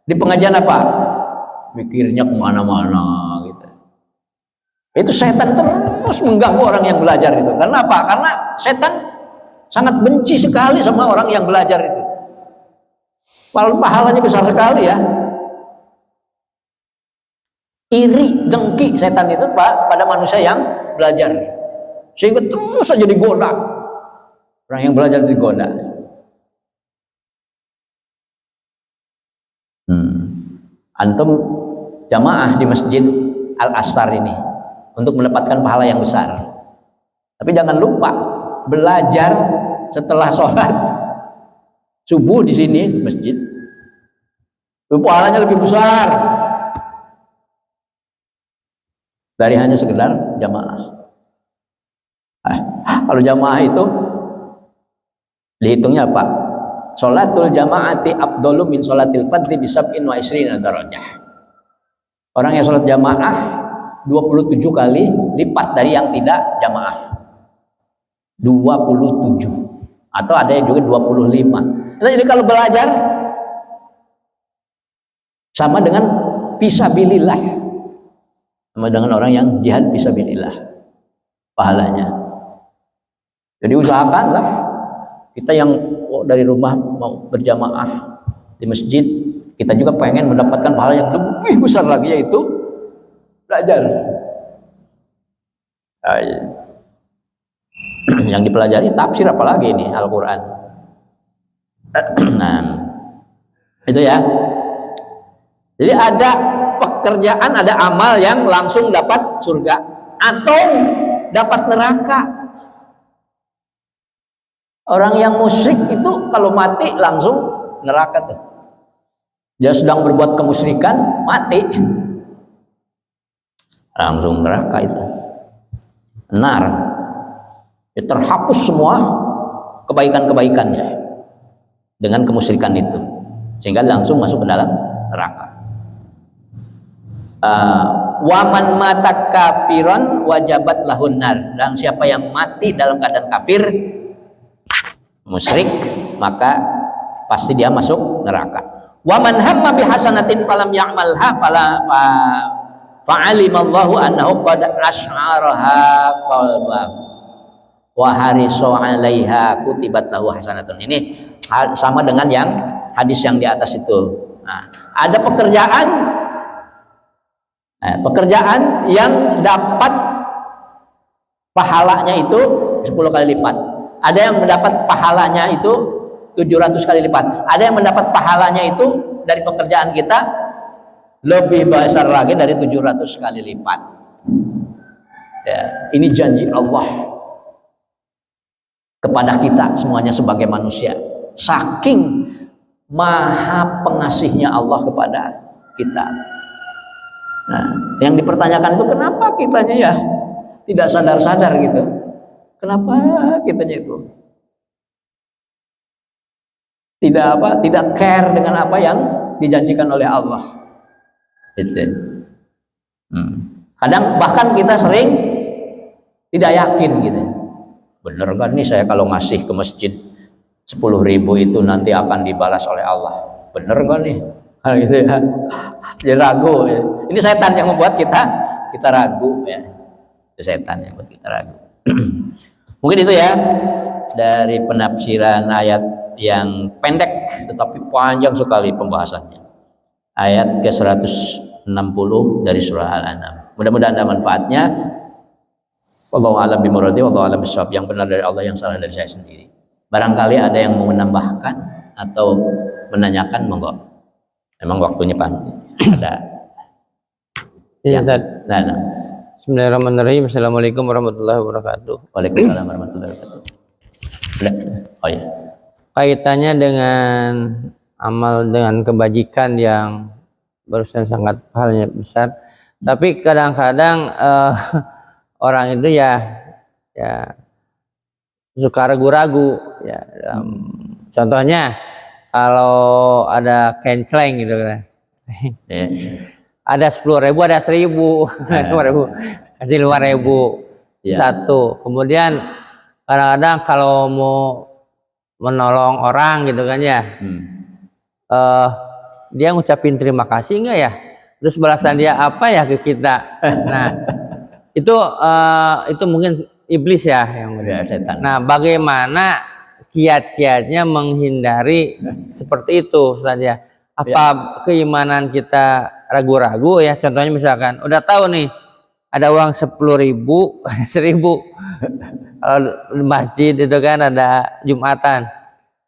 Di pengajian apa? Mikirnya kemana-mana gitu. Itu setan terus mengganggu orang yang belajar itu. Karena apa? Karena setan sangat benci sekali sama orang yang belajar itu. Pahalanya besar sekali ya. Iri, dengki setan itu pada manusia yang belajar, sehingga terus saja digoda. Orang yang belajar digoda. Antum jamaah di Masjid Al-Astar ini untuk mendapatkan pahala yang besar. Tapi jangan lupa belajar setelah sholat subuh di sini masjid, itu pahalanya lebih besar dari hanya sekedar jamaah. Kalau jamaah itu dihitungnya apa? Sholatul jamaati afdalu min sholatil fardhi bi sab'in wa isrina darajah. Orang yang sholat jamaah 27 kali lipat dari yang tidak jamaah. 27 atau ada yang juga 25. Jadi kalau belajar sama dengan fisabilillah, sama dengan orang yang jihad fisabilillah pahalanya. Jadi usahakanlah kita yang dari rumah mau berjamaah di masjid, kita juga pengen mendapatkan pahala yang lebih besar lagi, yaitu belajar. Yang dipelajari tafsir, apalagi ini Al-Quran. Nah, itu ya. Jadi ada pekerjaan, ada amal yang langsung dapat surga atau dapat neraka. Orang yang musyrik itu kalau mati langsung neraka tuh. Dia sedang berbuat kemusyrikan, mati langsung neraka itu. Nar. Ya, terhapus semua kebaikan-kebaikannya dengan kemusyrikan itu, sehingga langsung masuk ke dalam neraka. Waman mata kafiran wajabat lahun nar, dan siapa yang mati dalam keadaan kafir musyrik, maka pasti dia masuk neraka. Waman hamma bihasanatin falam ya'malha fa'alimallahu annahu qad asy'araha qalbahu wa hariso 'alaiha kutibat lahu hasanatun. Ini sama dengan yang hadis yang di atas itu. Nah, ada pekerjaan yang dapat pahalanya itu 10 kali lipat. Ada yang mendapat pahalanya itu 700 kali lipat. Ada yang mendapat pahalanya itu dari pekerjaan kita lebih besar lagi dari 700 kali lipat. Ya, ini janji Allah kepada kita semuanya sebagai manusia. Saking maha pengasihnya Allah kepada kita. Nah, yang dipertanyakan itu kenapa kitanya ya tidak sadar-sadar gitu? Kenapa kitanya itu tidak care dengan apa yang dijanjikan oleh Allah? Gitu. Kadang bahkan kita sering tidak yakin gitu. Bener kan nih saya kalau ngasih ke masjid 10.000 itu nanti akan dibalas oleh Allah? Bener kan nih? Gitu ya. Jadi ragu ya. Ini setan yang membuat kita ragu ya. Itu setan yang membuat kita ragu. Mungkin itu ya dari penafsiran ayat yang pendek tetapi panjang sekali pembahasannya. Ayat ke-160 dari surah Al-An'am. Mudah-mudahan ada manfaatnya. Wallahu a'lam bimuradi, wallahu a'lam bishawab. Yang benar dari Allah, yang salah dari saya sendiri. Barangkali ada yang mau menambahkan atau menanyakan, monggo. Memang waktunya panjang. Ada. Iya, Ustaz. Nah. Bismillahirrahmanirrahim. Assalamualaikum warahmatullahi wabarakatuh. Waalaikumsalam warahmatullahi wabarakatuh. Oh ya. Kaitannya dengan amal dengan kebajikan yang barusan sangat halnya besar. Tapi kadang-kadang orang itu ya suka ragu-ragu ya. Contohnya kalau ada canceling gitu kan. Yeah. Ada 10.000, ada 1.000, 5.000, kasih 5.000 satu. Kemudian kadang-kadang kalau mau menolong orang gitu kan ya, dia ngucapin terima kasih enggak ya? Terus balasan dia apa ya ke kita? Nah, itu mungkin iblis ya yang setan. Nah, bagaimana kiat-kiatnya menghindari seperti itu saja? Apa keimanan kita ragu-ragu ya? Contohnya misalkan udah tahu nih ada uang 10.000, 1.000 kalau di masjid itu kan ada Jumatan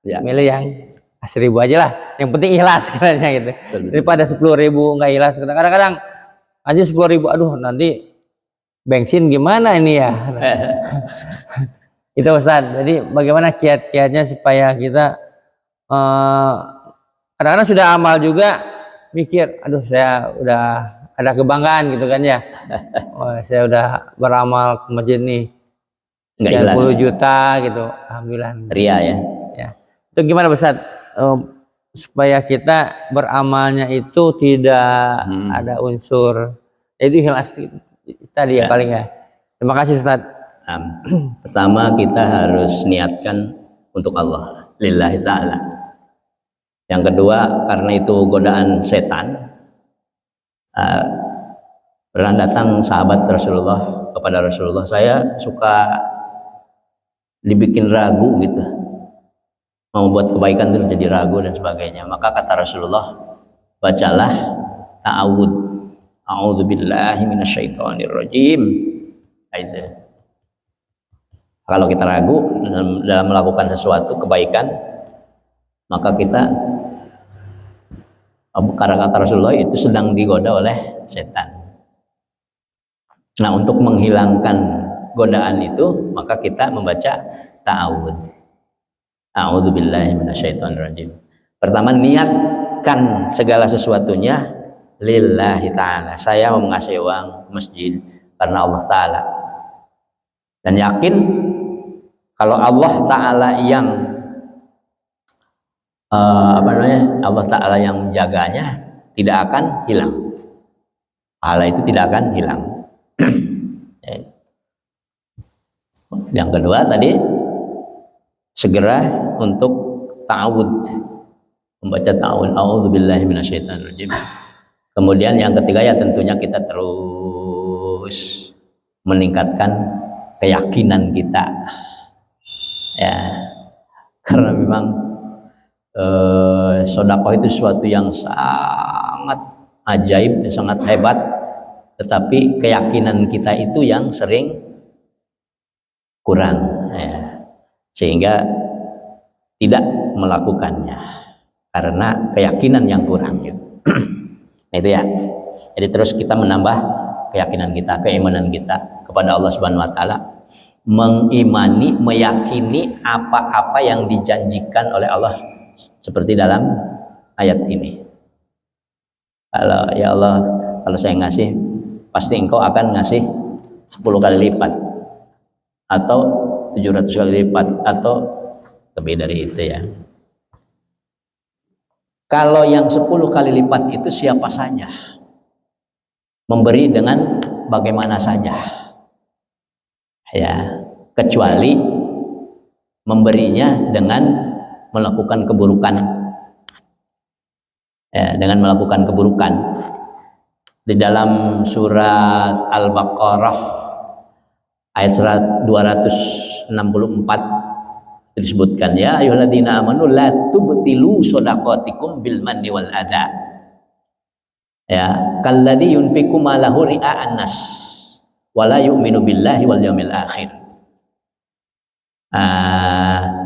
ya. Milih yang 1.000 aja lah, yang penting ikhlas katanya gitu. Daripada 10.000 nggak ikhlas. Kadang-kadang aja 10.000, aduh nanti bensin gimana ini ya. Itu Ustaz. Jadi bagaimana kiat-kiatnya supaya kita kadang-kadang sudah amal juga mikir, aduh saya udah ada kebanggaan gitu kan ya. Oh, saya udah beramal ke masjid nih 90 juta gitu. Alhamdulillah. Ria ya. Ya. Itu gimana Ustaz? Supaya kita beramalnya itu tidak ada unsur itu ikhlas tadi ya paling ya. Terima kasih Ustaz. Pertama kita harus niatkan untuk Allah, lillahi ta'ala. Yang kedua, karena itu godaan setan, pernah datang sahabat Rasulullah kepada Rasulullah, saya suka dibikin ragu gitu, mau buat kebaikan terus jadi ragu dan sebagainya. Maka kata Rasulullah, bacalah ta'awud, a'udzubillahi minasyaitonirrajim. Itu. Kalau kita ragu dalam melakukan sesuatu kebaikan, maka kita, karena kata Rasulullah, itu sedang digoda oleh setan. Nah, untuk menghilangkan godaan itu, maka kita membaca ta'awud. A'udzubillahi minasyaitonirrajim. Pertama, niatkan segala sesuatunya lillahi ta'ala. Saya mau mengasih uang ke masjid karena Allah Ta'ala. Dan yakin kalau Allah Ta'ala yang Allah Ta'ala yang menjaganya, tidak akan hilang. Pahala itu tidak akan hilang. Yang kedua tadi, segera untuk ta'awud, membaca ta'awud, a'udzubillahi minasyaitonirrajim. Kemudian yang ketiga ya tentunya kita terus meningkatkan keyakinan kita ya, karena memang sedekah itu sesuatu yang sangat ajaib, sangat hebat, tetapi keyakinan kita itu yang sering kurang ya, sehingga tidak melakukannya karena keyakinan yang kurang gitu. Nah, itu ya. Jadi terus kita menambah keyakinan kita, keimanan kita kepada Allah Subhanahu wa taala, mengimani, meyakini apa-apa yang dijanjikan oleh Allah seperti dalam ayat ini. Kalau ya Allah, kalau saya ngasih, pasti engkau akan ngasih 10 kali lipat atau 700 kali lipat atau lebih dari itu ya. Kalau yang 10 kali lipat itu siapa saja, memberi dengan bagaimana saja ya, kecuali memberinya dengan melakukan keburukan ya, dengan melakukan keburukan. Di dalam surat Al-Baqarah ayat 264 disebutkan ya ayyuhalladzina amanu la tubtilu shadaqatikum bil manni wal adha. Ya, kalladzi yunfiqu malahu ria'an nas wala yu'minu billahi wal yaumil akhir.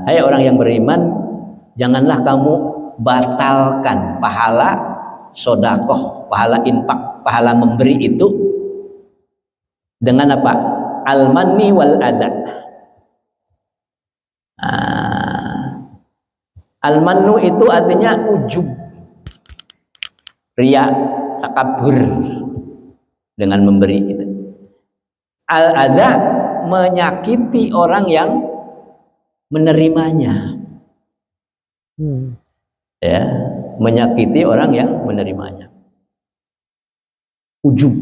Hai orang yang beriman, janganlah kamu batalkan pahala sedekah, pahala infak, pahala memberi itu dengan apa? Al-manni wal adha. Al-mannu itu artinya ujub, riya, takabur dengan memberi itu. Al-adha menyakiti orang yang menerimanya. Ya, menyakiti orang yang menerimanya. Ujub,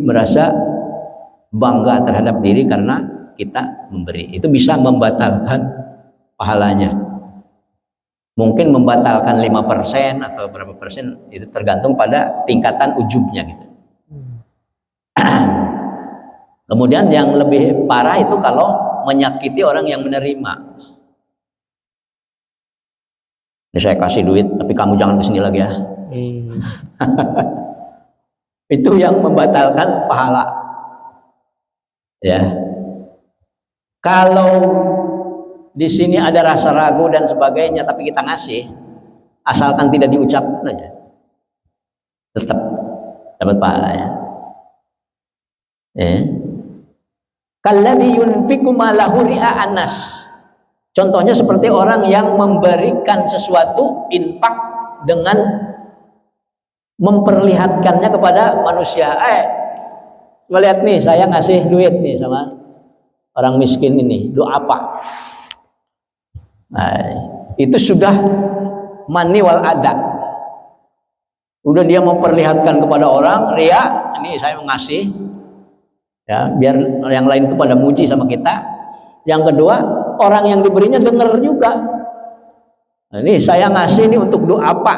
merasa bangga terhadap diri karena kita memberi. Itu bisa membatalkan pahalanya. Mungkin membatalkan 5% atau berapa persen, itu tergantung pada tingkatan ujubnya gitu. Kemudian yang lebih parah itu kalau menyakiti orang yang menerima. Ini saya kasih duit, tapi kamu jangan kesini lagi ya. Itu yang membatalkan pahala. Ya. Kalau di sini ada rasa ragu dan sebagainya, tapi kita ngasih, asalkan tidak diucapkan aja, tetap dapat pahala ya. Kalladzi yunfiqu malahu ria'an nas. Contohnya seperti orang yang memberikan sesuatu infak dengan memperlihatkannya kepada manusia. Melihat nih, saya ngasih duit nih sama orang miskin ini, doa apa? Nah, itu sudah manni wal adha. Udah dia memperlihatkan kepada orang, ria, ini saya ngasih, ya biar yang lain itu pada muji sama kita. Yang kedua, orang yang diberinya dengar juga. Nah, ini saya ngasih ini untuk doa apa?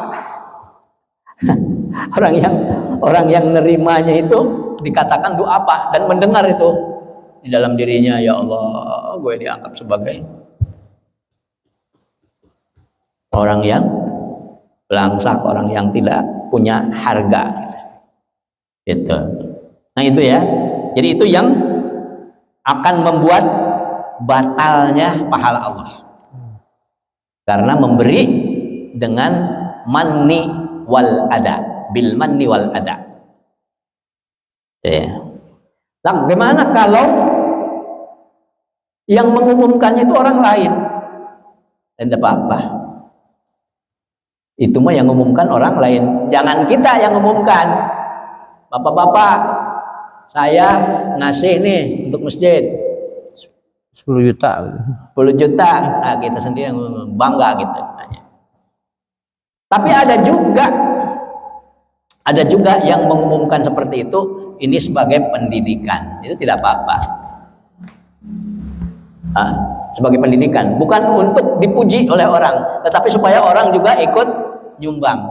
orang yang nerimanya itu dikatakan doa apa dan mendengar itu di dalam dirinya, ya Allah, gue dianggap sebagai orang yang belangsak, orang yang tidak punya harga gitu. Nah itu ya, jadi itu yang akan membuat batalnya pahala Allah, karena memberi dengan manni wal adha, bil manni wal adha ya. Nah, bagaimana kalau yang mengumumkannya itu orang lain? Tidak apa-apa, itu mah yang mengumumkan orang lain, jangan kita yang mengumumkan. Bapak-bapak, saya ngasih nih untuk masjid 10 juta. 10 juta. Nah, kita sendiri yang bangga gitu katanya. Tapi ada juga yang mengumumkan seperti itu, ini sebagai pendidikan. Itu tidak apa-apa. Sebagai pendidikan, bukan untuk dipuji oleh orang, tetapi supaya orang juga ikut nyumbang.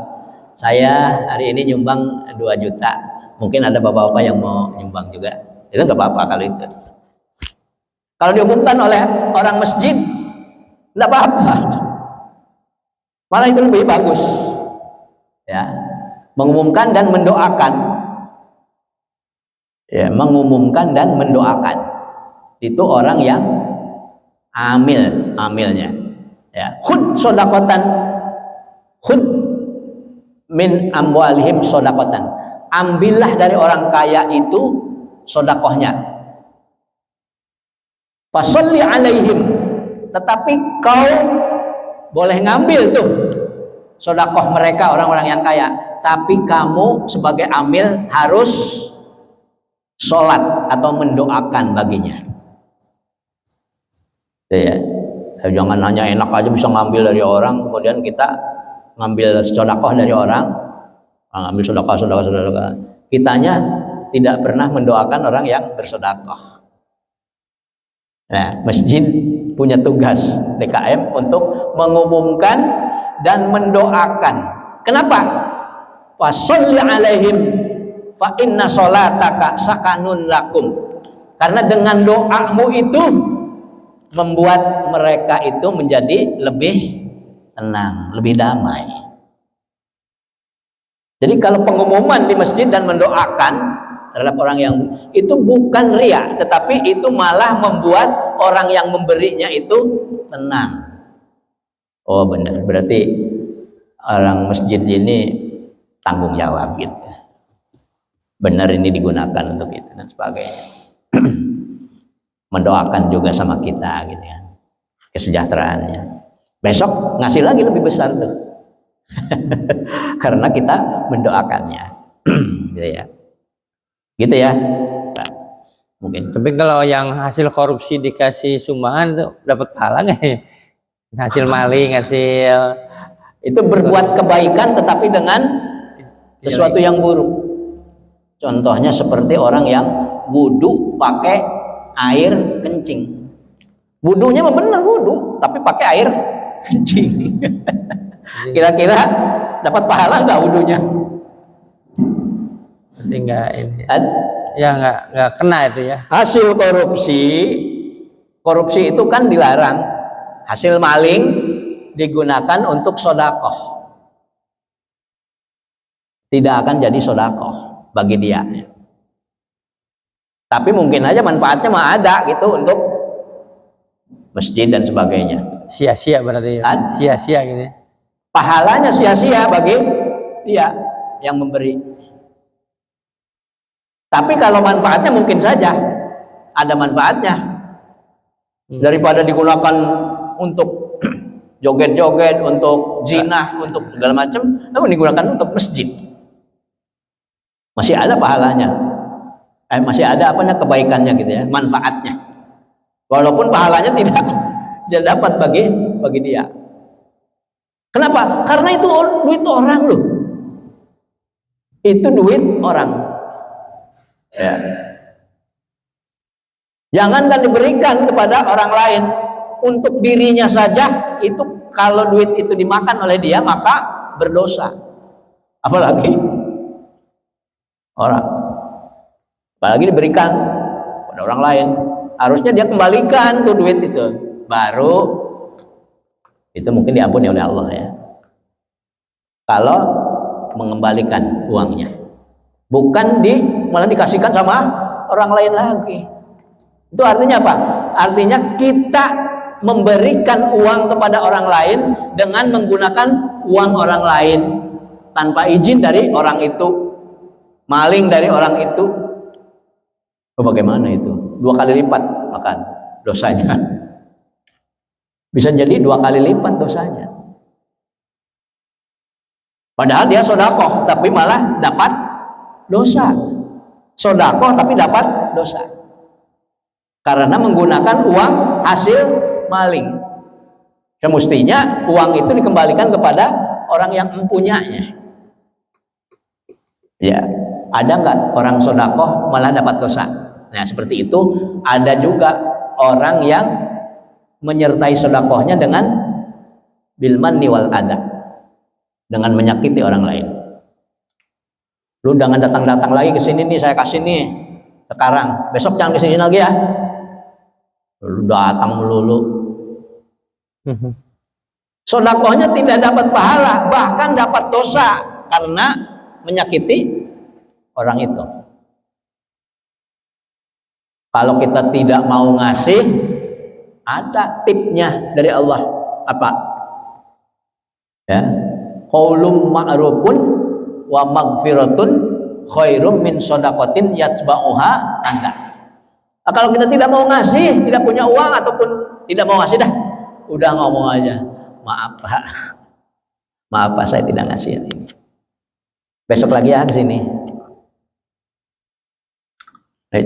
Saya hari ini nyumbang 2 juta. Mungkin ada bapak-bapak yang mau nyumbang juga. Itu nggak apa-apa kalau itu. Kalau diumumkan oleh orang masjid, nggak apa-apa. Malah itu lebih bagus. Ya, mengumumkan dan mendoakan. Ya, mengumumkan dan mendoakan. Itu orang yang amilnya. Ya, khud sodakotan, khud min amwalihim sodakotan. Ambillah dari orang kaya itu sodakohnya. Fasolli alaihim, tetapi kau boleh ngambil tuh sodakoh mereka, orang-orang yang kaya, tapi kamu sebagai amil harus sholat atau mendoakan baginya. Ya, jangan hanya enak aja bisa ngambil dari orang, kemudian kita ngambil sodakoh dari orang, ngambil sodakoh. Kitanya tidak pernah mendoakan orang yang bersodakoh. Nah, masjid punya tugas DKM untuk mengumumkan dan mendoakan. Kenapa? Fasholli alaihim fa inna sholataka sakanun lakum. Karena dengan doamu itu membuat mereka itu menjadi lebih tenang, lebih damai. Jadi kalau pengumuman di masjid dan mendoakan terhadap orang yang itu bukan riya, tetapi itu malah membuat orang yang memberinya itu tenang. Oh benar, berarti orang masjid ini tanggung jawab gitu. Benar ini digunakan untuk itu dan sebagainya. Mendoakan juga sama kita gitu ya, kesejahteraannya. Besok ngasih lagi lebih besar tuh. Karena kita mendoakannya. Gitu ya. Gitu ya. Nah, mungkin. Tapi kalau yang hasil korupsi dikasih sumbangan itu dapat pahala nggak ya? Hasil maling, hasil itu berbuat kebaikan tetapi dengan sesuatu yang buruk. Contohnya seperti orang yang wudu pakai air kencing. Wudunya mah benar wudu, tapi pakai air kencing. Kira-kira dapat pahala nggak wudunya? Jadi nggak ini. Ya nggak kena itu ya. Hasil korupsi itu kan dilarang. Hasil maling digunakan untuk sodakoh. Tidak akan jadi sodakoh bagi dia. Tapi mungkin aja manfaatnya mah ada gitu untuk masjid dan sebagainya. Sia-sia berarti ya. Sia-sia gitu ya. Pahalanya sia-sia bagi dia yang memberi. Tapi kalau manfaatnya mungkin saja ada manfaatnya. Daripada digunakan untuk joget-joget, untuk zina, untuk segala macam, namun digunakan untuk masjid. Masih ada pahalanya. Masih ada kebaikannya gitu ya, manfaatnya. Walaupun pahalanya tidak dapat bagi dia. Kenapa? Karena itu duit orang loh. Itu duit orang. Ya. Jangankan diberikan kepada orang lain, untuk dirinya saja itu kalau duit itu dimakan oleh dia maka berdosa. Apalagi orang. Apalagi diberikan pada orang lain, harusnya dia kembalikan tuh duit itu. Baru itu mungkin diampuni oleh Allah ya. Kalau mengembalikan uangnya, bukan malah dikasihkan sama orang lain lagi. Itu artinya apa? Artinya kita memberikan uang kepada orang lain dengan menggunakan uang orang lain tanpa izin dari orang itu, maling dari orang itu. Oh, bagaimana itu? 2 kali lipat makan dosanya. Bisa jadi 2 kali lipat dosanya. Padahal dia sodakoh, tapi malah dapat dosa. Sodakoh tapi dapat dosa. Karena menggunakan uang hasil maling. Semestinya uang itu dikembalikan kepada orang yang mempunyainya. Ya, ada nggak orang sodakoh malah dapat dosa? Nah seperti itu. Ada juga orang yang menyertai sodakohnya dengan bilmanni wal adha, dengan menyakiti orang lain. Lu jangan datang-datang lagi ke sini nih, saya kasih nih sekarang, besok jangan ke sini lagi ya. Lu datang melulu. Sodakohnya tidak dapat pahala, bahkan dapat dosa karena menyakiti orang itu. Kalau kita tidak mau ngasih, ada tipnya dari Allah. Apa? Ya, qaulum ma'rufun wa maghfiratun khairum min shadaqatin yatba'uha adha. Nah, kalau kita tidak mau ngasih, tidak punya uang ataupun tidak mau ngasih dah, udah ngomong aja, maaf Pak, maaf Pak, saya tidak ngasih ini. Besok lagi ya ke sini. Nah,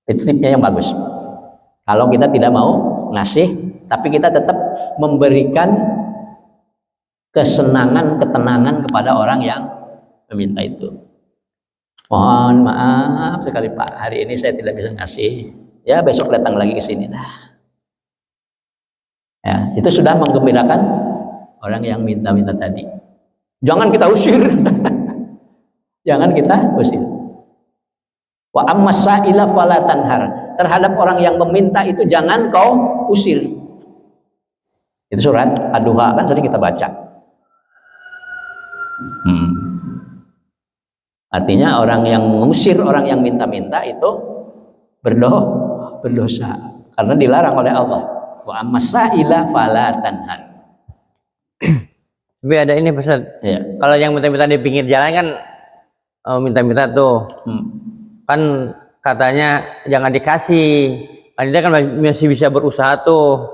itu tipnya yang bagus. Kalau kita tidak mau ngasih, tapi kita tetap memberikan kesenangan, ketenangan kepada orang yang meminta itu. Mohon maaf sekali Pak, hari ini saya tidak bisa ngasih. Ya besok datang lagi ke sini. Nah, ya itu sudah menggembirakan orang yang minta-minta tadi. Jangan kita usir. Jangan kita usir. Wa ammas sa'ila fala tanhar. Terhadap orang yang meminta itu jangan kau usir. Itu surat Ad-Duha kan tadi kita baca. Artinya orang yang mengusir orang yang minta-minta itu berdosa karena dilarang oleh Allah. Wa ammas sa'ila fala tanhar. Tapi ada ini Ustaz. Ya. Kalau yang minta-minta di pinggir jalan kan minta-minta tuh. Kan katanya jangan dikasih. Kan dia kan masih bisa berusaha tuh.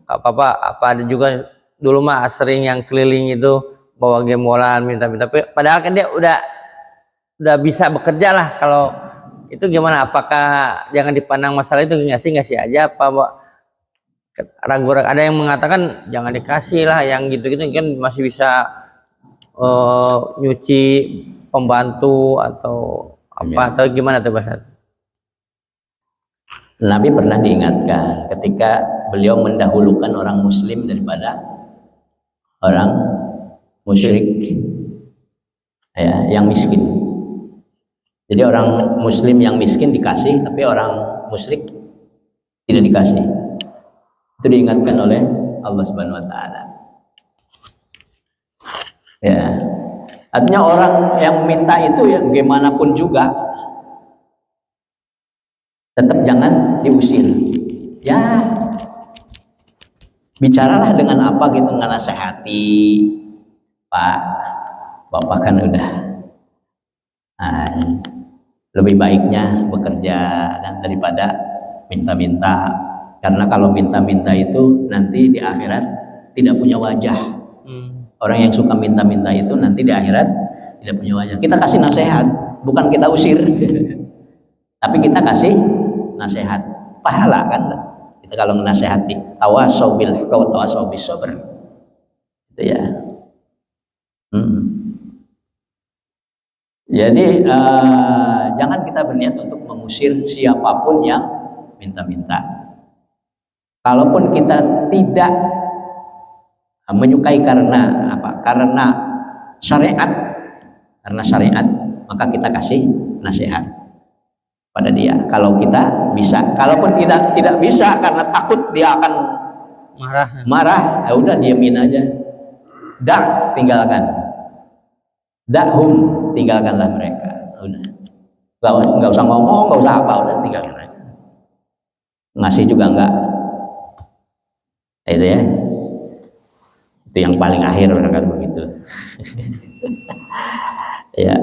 Apa ada juga dulu mah sering yang keliling itu bawa gemolan minta-minta. Padahal kan dia udah bisa bekerja lah. Kalau itu gimana? Apakah jangan dipandang masalah itu ngasih aja apa ragu ada yang mengatakan jangan dikasih lah yang gitu-gitu kan masih bisa nyuci pembantu atau apa atau gimana tuh Ustaz? Nabi pernah diingatkan ketika beliau mendahulukan orang muslim daripada orang musyrik ya, yang miskin. Jadi orang muslim yang miskin dikasih, tapi orang musyrik tidak dikasih. Itu diingatkan oleh Allah Subhanahu wa taala. Ya. Artinya orang yang minta itu ya bagaimanapun juga tetap jangan diusir. Ya. Bicaralah dengan apa gitu, ngasihati. Pak, Bapak kan udah lebih baiknya bekerja kan daripada minta-minta, karena kalau minta-minta itu nanti di akhirat tidak punya wajah. Orang yang suka minta-minta itu nanti di akhirat tidak punya wajah. Kita kasih nasihat, bukan kita usir. Tapi kita kasih nasihat, pahala kan kita kalau menasehati. Tawasau bil haqqi wa tawasau bis sabr. Itu ya. Jadi jangan kita berniat untuk mengusir siapapun yang minta-minta. Kalaupun kita tidak menyukai karena apa? Karena syariat, maka kita kasih nasihat pada dia. Kalau kita bisa, kalaupun tidak bisa karena takut dia akan marah, ya udah diamin aja. Tinggalkan. Dakhum, tinggalkanlah mereka. Udah. Nggak usah ngomong, nggak usah apa, udah tinggalkan aja. Ngasih juga enggak. Itu ya. Itu yang paling akhir kan begitu. Ya.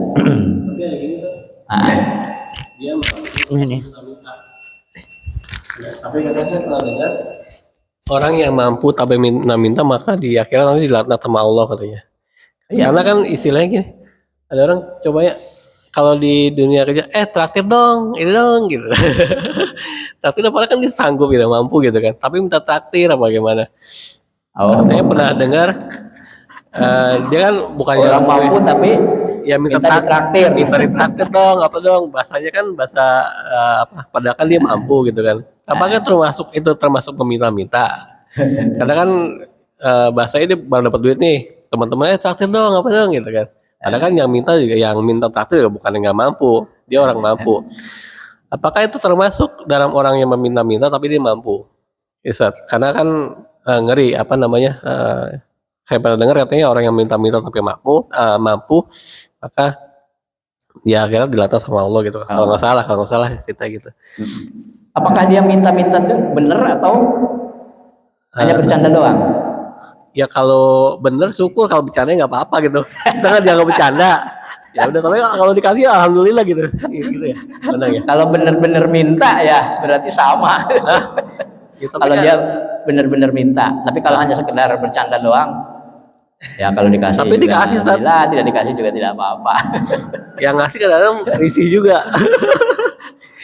Dia Ini. tapi kadang saya pernah dengar orang yang mampu tapi minta maka di akhirat nanti dilaknat sama Allah katanya. Iya. Karena kan istilahnya gini, ada orang coba ya kalau di dunia kerja, traktir dong, ini dong gitu. Traktir apa kan dia sanggup gitu, mampu gitu kan. Tapi minta traktir apa gimana? Katanya pernah dengar dia kan bukannya orang mampu tapi ya minta ditraktir. Minta ditraktir dong, apa dong? Bahasanya kan bahasa apa? Padahal kan dia mampu gitu kan. Apakah termasuk meminta-minta? Karena kan bahasanya dia baru dapat duit nih. Teman-temannya traktir dong, apa dong gitu kan. Ada kan yang minta traktir juga bukan yang nggak mampu, dia orang mampu. Apakah itu termasuk dalam orang yang meminta-minta tapi dia mampu? Isat, karena kan ngeri apa namanya? Saya pernah dengar katanya orang yang minta-minta tapi mampu, maka ya akhirnya dilatih sama Allah gitu. Kalau nggak salah cerita gitu. Apakah dia minta-minta itu benar atau hanya bercanda doang? Ya kalau bener syukur, kalau bercanda nggak apa-apa gitu. Misalnya dia nggak bercanda, ya udah. Tapi kalau dikasih alhamdulillah gitu, gitu ya. Benar ya. Kalau bener-bener minta ya berarti sama. Gitu, kalau dia bener-bener minta, tapi kalau hanya sekedar bercanda doang, ya kalau dikasih. Tapi dikasih, alhamdulillah, tidak dikasih juga tidak apa-apa. Yang ngasih kadang-kadang risih juga.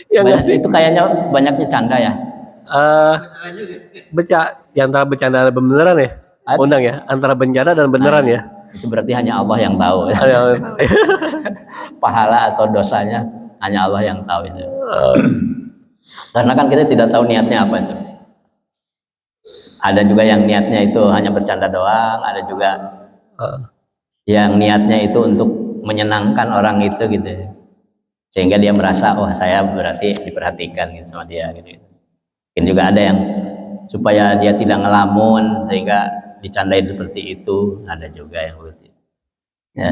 Yang ngasih itu kayaknya banyaknya canda ya. Antara bercanda dan beneran ya. Undang ya, antara bencana dan beneran ya. Itu berarti hanya Allah yang tahu. Pahala atau dosanya hanya Allah yang tahu itu. Karena kan kita tidak tahu niatnya apa itu. Ada juga yang niatnya itu hanya bercanda doang, ada juga yang niatnya itu untuk menyenangkan orang itu gitu. sehingga dia merasa oh saya berarti diperhatikan gitu sama dia gitu. Mungkin juga ada yang supaya dia tidak ngelamun sehingga dicandain seperti itu, ada juga yang begitu. Ya.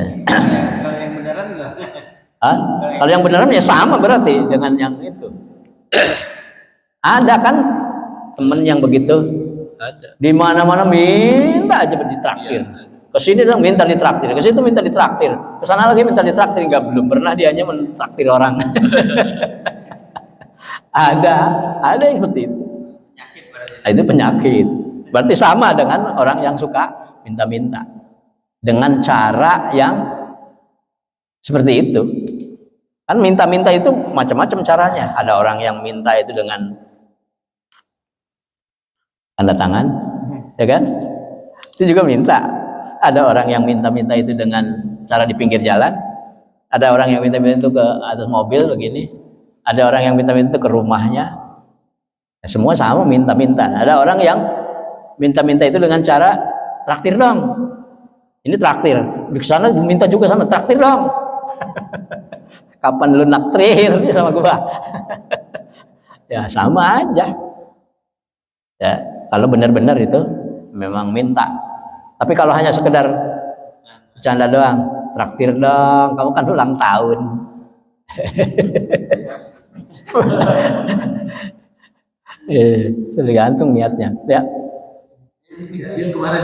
Kalau yang beneran enggak? Kalau yang beneran ya sama berarti dengan yang itu. Ada kan temen yang begitu? Ada. Di mana-mana minta aja ditraktir. Ke sini dong minta ditraktir, ke situ minta ditraktir, ke sana lagi minta ditraktir, enggak belum pernah dianya mentraktir orang. ada yang seperti itu. Nah, itu penyakit. Berarti sama dengan orang yang suka minta-minta dengan cara yang seperti itu. Kan minta-minta itu macam-macam caranya. Ada orang yang minta itu dengan tanda tangan, ya kan? Itu juga minta. Ada orang yang minta-minta itu dengan cara di pinggir jalan. Ada orang yang minta-minta itu ke atas mobil begini. Ada orang yang minta-minta itu ke rumahnya. Ya, semua sama minta-minta. Ada orang yang minta-minta itu dengan cara traktir dong. Ini traktir. Di sana minta juga sama traktir dong. Kapan lu naktir sama gua? Ya sama aja. Ya, kalau benar-benar itu memang minta. Tapi kalau hanya sekedar bercanda doang, traktir dong, kamu kan ulang tahun. Tergantung niatnya. Ya. Yang kemarin.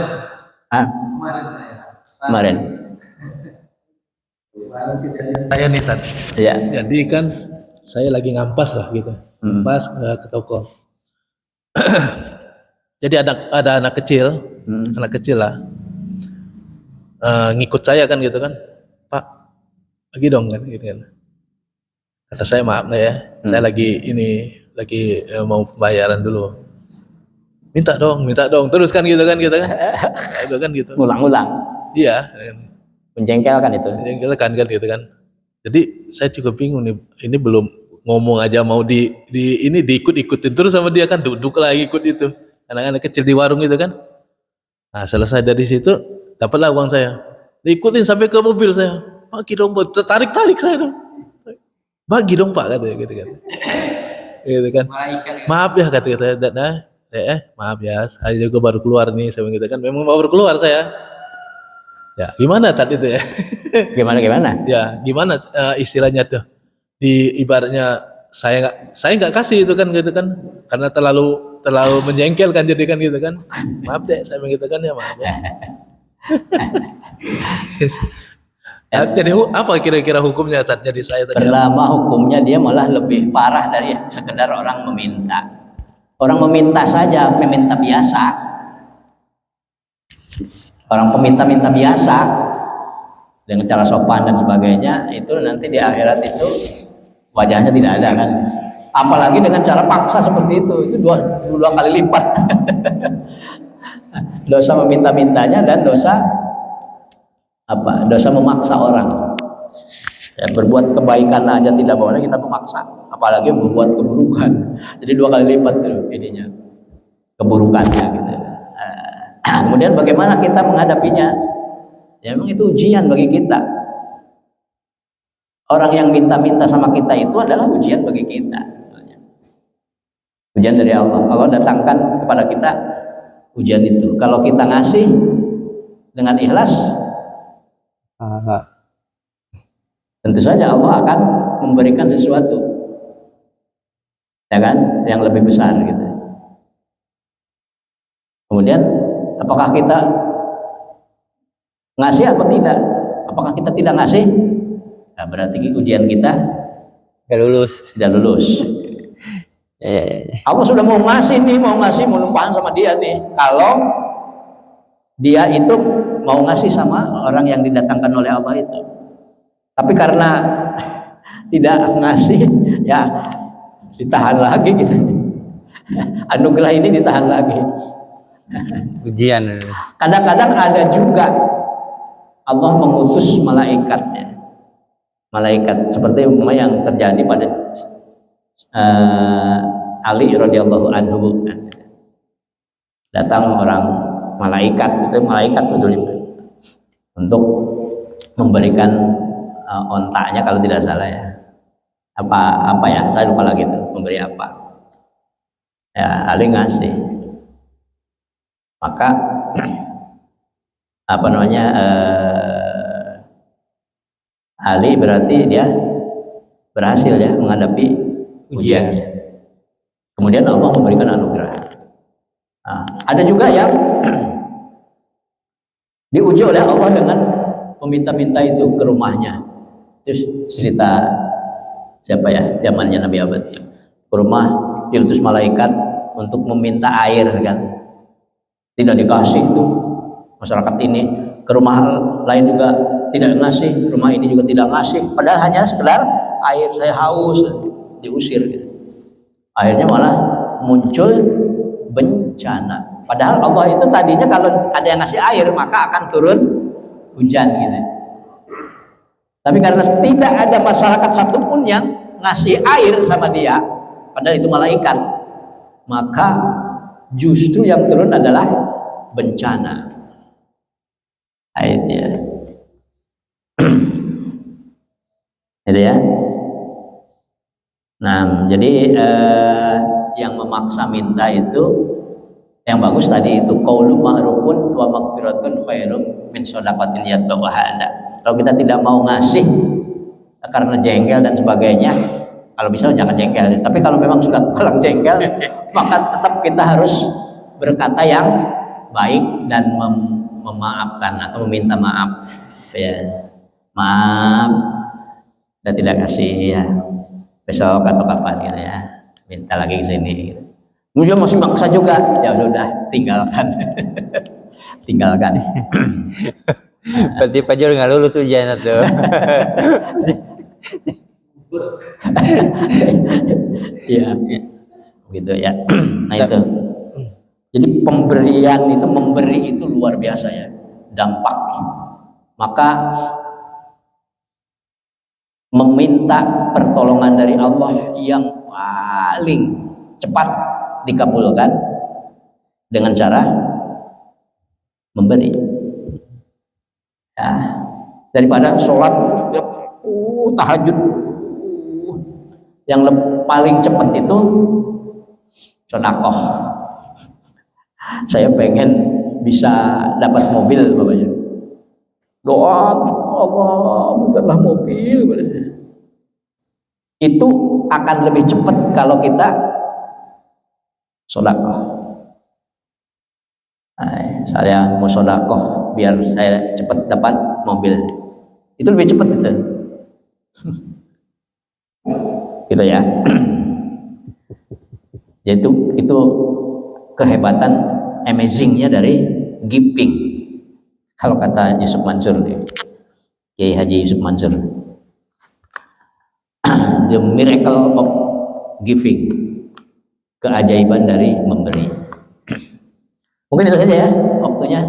Kemarin saya. Kemarin. Kemarin kejadian saya nih Tad. Ya. Jadi kan saya lagi ngampas lah gitu. Ngampas ke toko. Jadi ada anak kecil, anak kecil lah, ngikut saya kan gitu kan, Pak, lagi dong kan, gitu kan. Kata saya maaf ya, saya lagi mau pembayaran dulu. Minta dong, terus kan gitu kan, itu kan gitu. Ngulang-ngulang. Iya. Menjengkelkan itu. Menjengkelkan kan gitu kan. Jadi saya juga bingung nih, ini belum ngomong aja mau ini diikut-ikutin terus sama dia kan, duduk lagi ikut itu. Anak-anak kecil di warung itu kan. Nah, selesai dari situ dapatlah uang saya. Diikutin sampai ke mobil saya. Bagi dong, tarik saya dong. Bagi dong Pak katanya gitu kan. Gitu kan. Maaf ya kata nah, maaf ya, saya juga baru keluar nih saya gitu kan. Memang baru keluar saya. Ya, gimana tadi itu ya? Gimana? Ya, gimana istilahnya tuh? Di ibaratnya saya nggak kasih itu kan gitu kan, karena terlalu menjengkel kan, jadi kan gitu kan, maaf deh saya begitu kan, ya maaf ya. Jadi apa kira-kira hukumnya saat jadi saya tadi? Pertama hukumnya dia malah lebih parah dari sekedar orang meminta. Orang meminta saja, meminta biasa. Orang peminta-minta biasa dengan cara sopan dan sebagainya, itu nanti di akhirat itu wajahnya tidak ada kan. Apalagi dengan cara paksa seperti itu dua kali lipat. Dosa meminta-mintanya dan dosa memaksa orang. Ya, berbuat kebaikan aja tidak boleh kita memaksa, apalagi berbuat keburukan. Jadi dua kali lipat tuh ininya, keburukannya gitu. Kemudian bagaimana kita menghadapinya? Ya memang itu ujian bagi kita. Orang yang minta-minta sama kita itu adalah ujian bagi kita. Ujian dari Allah. Allah datangkan kepada kita ujian itu. Kalau kita ngasih dengan ikhlas, tentu saja Allah akan memberikan sesuatu, ya kan, yang lebih besar gitu. Kemudian apakah kita ngasih atau tidak? Apakah kita tidak ngasih? Nah, berarti ujian kita tidak lulus. Allah sudah mau ngasih mau numpahan sama dia nih. Kalau dia itu mau ngasih sama orang yang didatangkan oleh Allah itu, tapi karena tidak ngasih, ya ditahan lagi gitu. Anugerah ini ditahan lagi. Ujian. Kadang-kadang ada juga Allah mengutus malaikatnya. Malaikat seperti yang terjadi pada Ali radhiyallahu anhu. Datang orang malaikat, itu malaikat sebetulnya, untuk memberikan ontaknya kalau tidak salah ya. apa ya, saya lupa lagi tuh, memberi apa ya, Ali ngasih, maka apa namanya, Ali berarti dia berhasil ya menghadapi ujiannya, kemudian Allah memberikan anugerah. Nah, ada juga yang diuji oleh Allah dengan meminta-minta itu ke rumahnya. Terus cerita siapa ya, zamannya Nabi Abad ya, ke rumah diutus malaikat untuk meminta air kan, tidak dikasih itu masyarakat ini, ke rumah lain juga tidak ngasih, rumah ini juga tidak ngasih, padahal hanya sekedar air, saya haus, diusir gitu. Akhirnya malah muncul bencana, padahal Allah itu tadinya kalau ada yang ngasih air maka akan turun hujan gitu. Tapi karena tidak ada masyarakat satupun yang ngasih air sama dia, padahal itu malaikat, maka justru yang turun adalah bencana. Nah, itu ya. Itu ya. Nah, jadi yang memaksa minta itu yang bagus tadi itu qaulun ma'rufun wa maghfiratun khairum min shadaqatin yatba'uha ada. Kalau kita tidak mau ngasih karena jengkel dan sebagainya, kalau bisa jangan jengkel. Tapi kalau memang sudah pulang jengkel, maka tetap kita harus berkata yang baik dan memaafkan atau meminta maaf ya. Maaf, saya tidak kasih ya. Besok atau kapan gitu ya. Minta lagi ke sini gitu. Mungkin masih maksa juga, ya udah tinggalkan. Tinggalkan. Berarti Pak Jul nggak lulus ujian tuh. Iya, gitu ya. Nah itu. Jadi pemberian itu, memberi itu luar biasa ya, dampak. Maka meminta pertolongan dari Allah yang paling cepat dikabulkan dengan cara memberi. Ya, daripada sholat tahajud, yang paling cepat itu sedekah. Saya pengen bisa dapat mobil bapaknya. Doa Allah berikanlah mobil. Itu akan lebih cepat kalau kita sedekah. Nah, saya mau sedekah biar saya cepat dapat mobil. Itu lebih cepat itu. Gitu ya. Yaitu itu kehebatan amazingnya dari giving. Kalau kata Yusuf Mansur, Kiai Haji Yusuf Mansur, the miracle of giving, keajaiban dari memberi. Mungkin itu saja ya, waktunya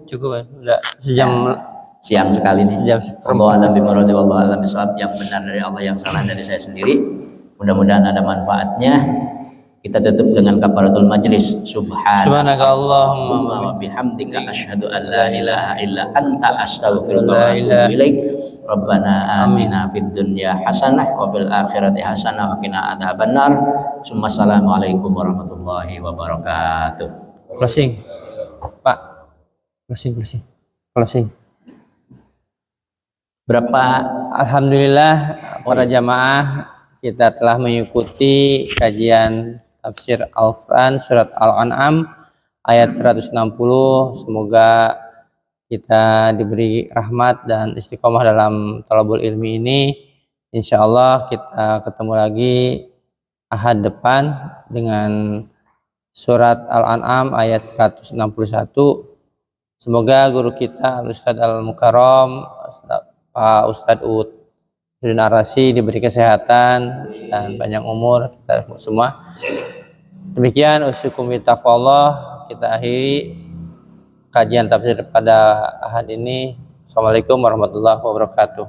Cukup udah sejam siang sekali nih. Sejam Wallahu a'lam bishawab, wallahu a'lam bishawab. Yang benar dari Allah, yang salah dari saya sendiri. Mudah-mudahan ada manfaatnya. Kita tutup dengan kafaratul majlis. Subhanaka Allahumma wa bihamdika asyhadu an la ilaha illa anta astaghfiruka wa atubu ilaik. Rabbana atina fid dunya hasanah wa fil akhirati hasanah wa qina adzabannar. Assalamualaikum warahmatullahi wabarakatuh. Closing. Pak. Closing. Berapa? Alhamdulillah para jamaah, kita telah mengikuti kajian tafsir Al-Quran surat Al-An'am ayat 160. Semoga kita diberi rahmat dan istiqomah dalam talabul ilmi ini. Insya Allah kita ketemu lagi Ahad depan dengan surat Al-An'am ayat 161. Semoga guru kita Ustadz Al-Mukarram, Pak Ustadz Narasi diberi kesehatan dan panjang umur kita semua. Demikian usyukum bitaqwallah, kita akhiri kajian tafsir pada ahad ini. Assalamualaikum warahmatullahi wabarakatuh.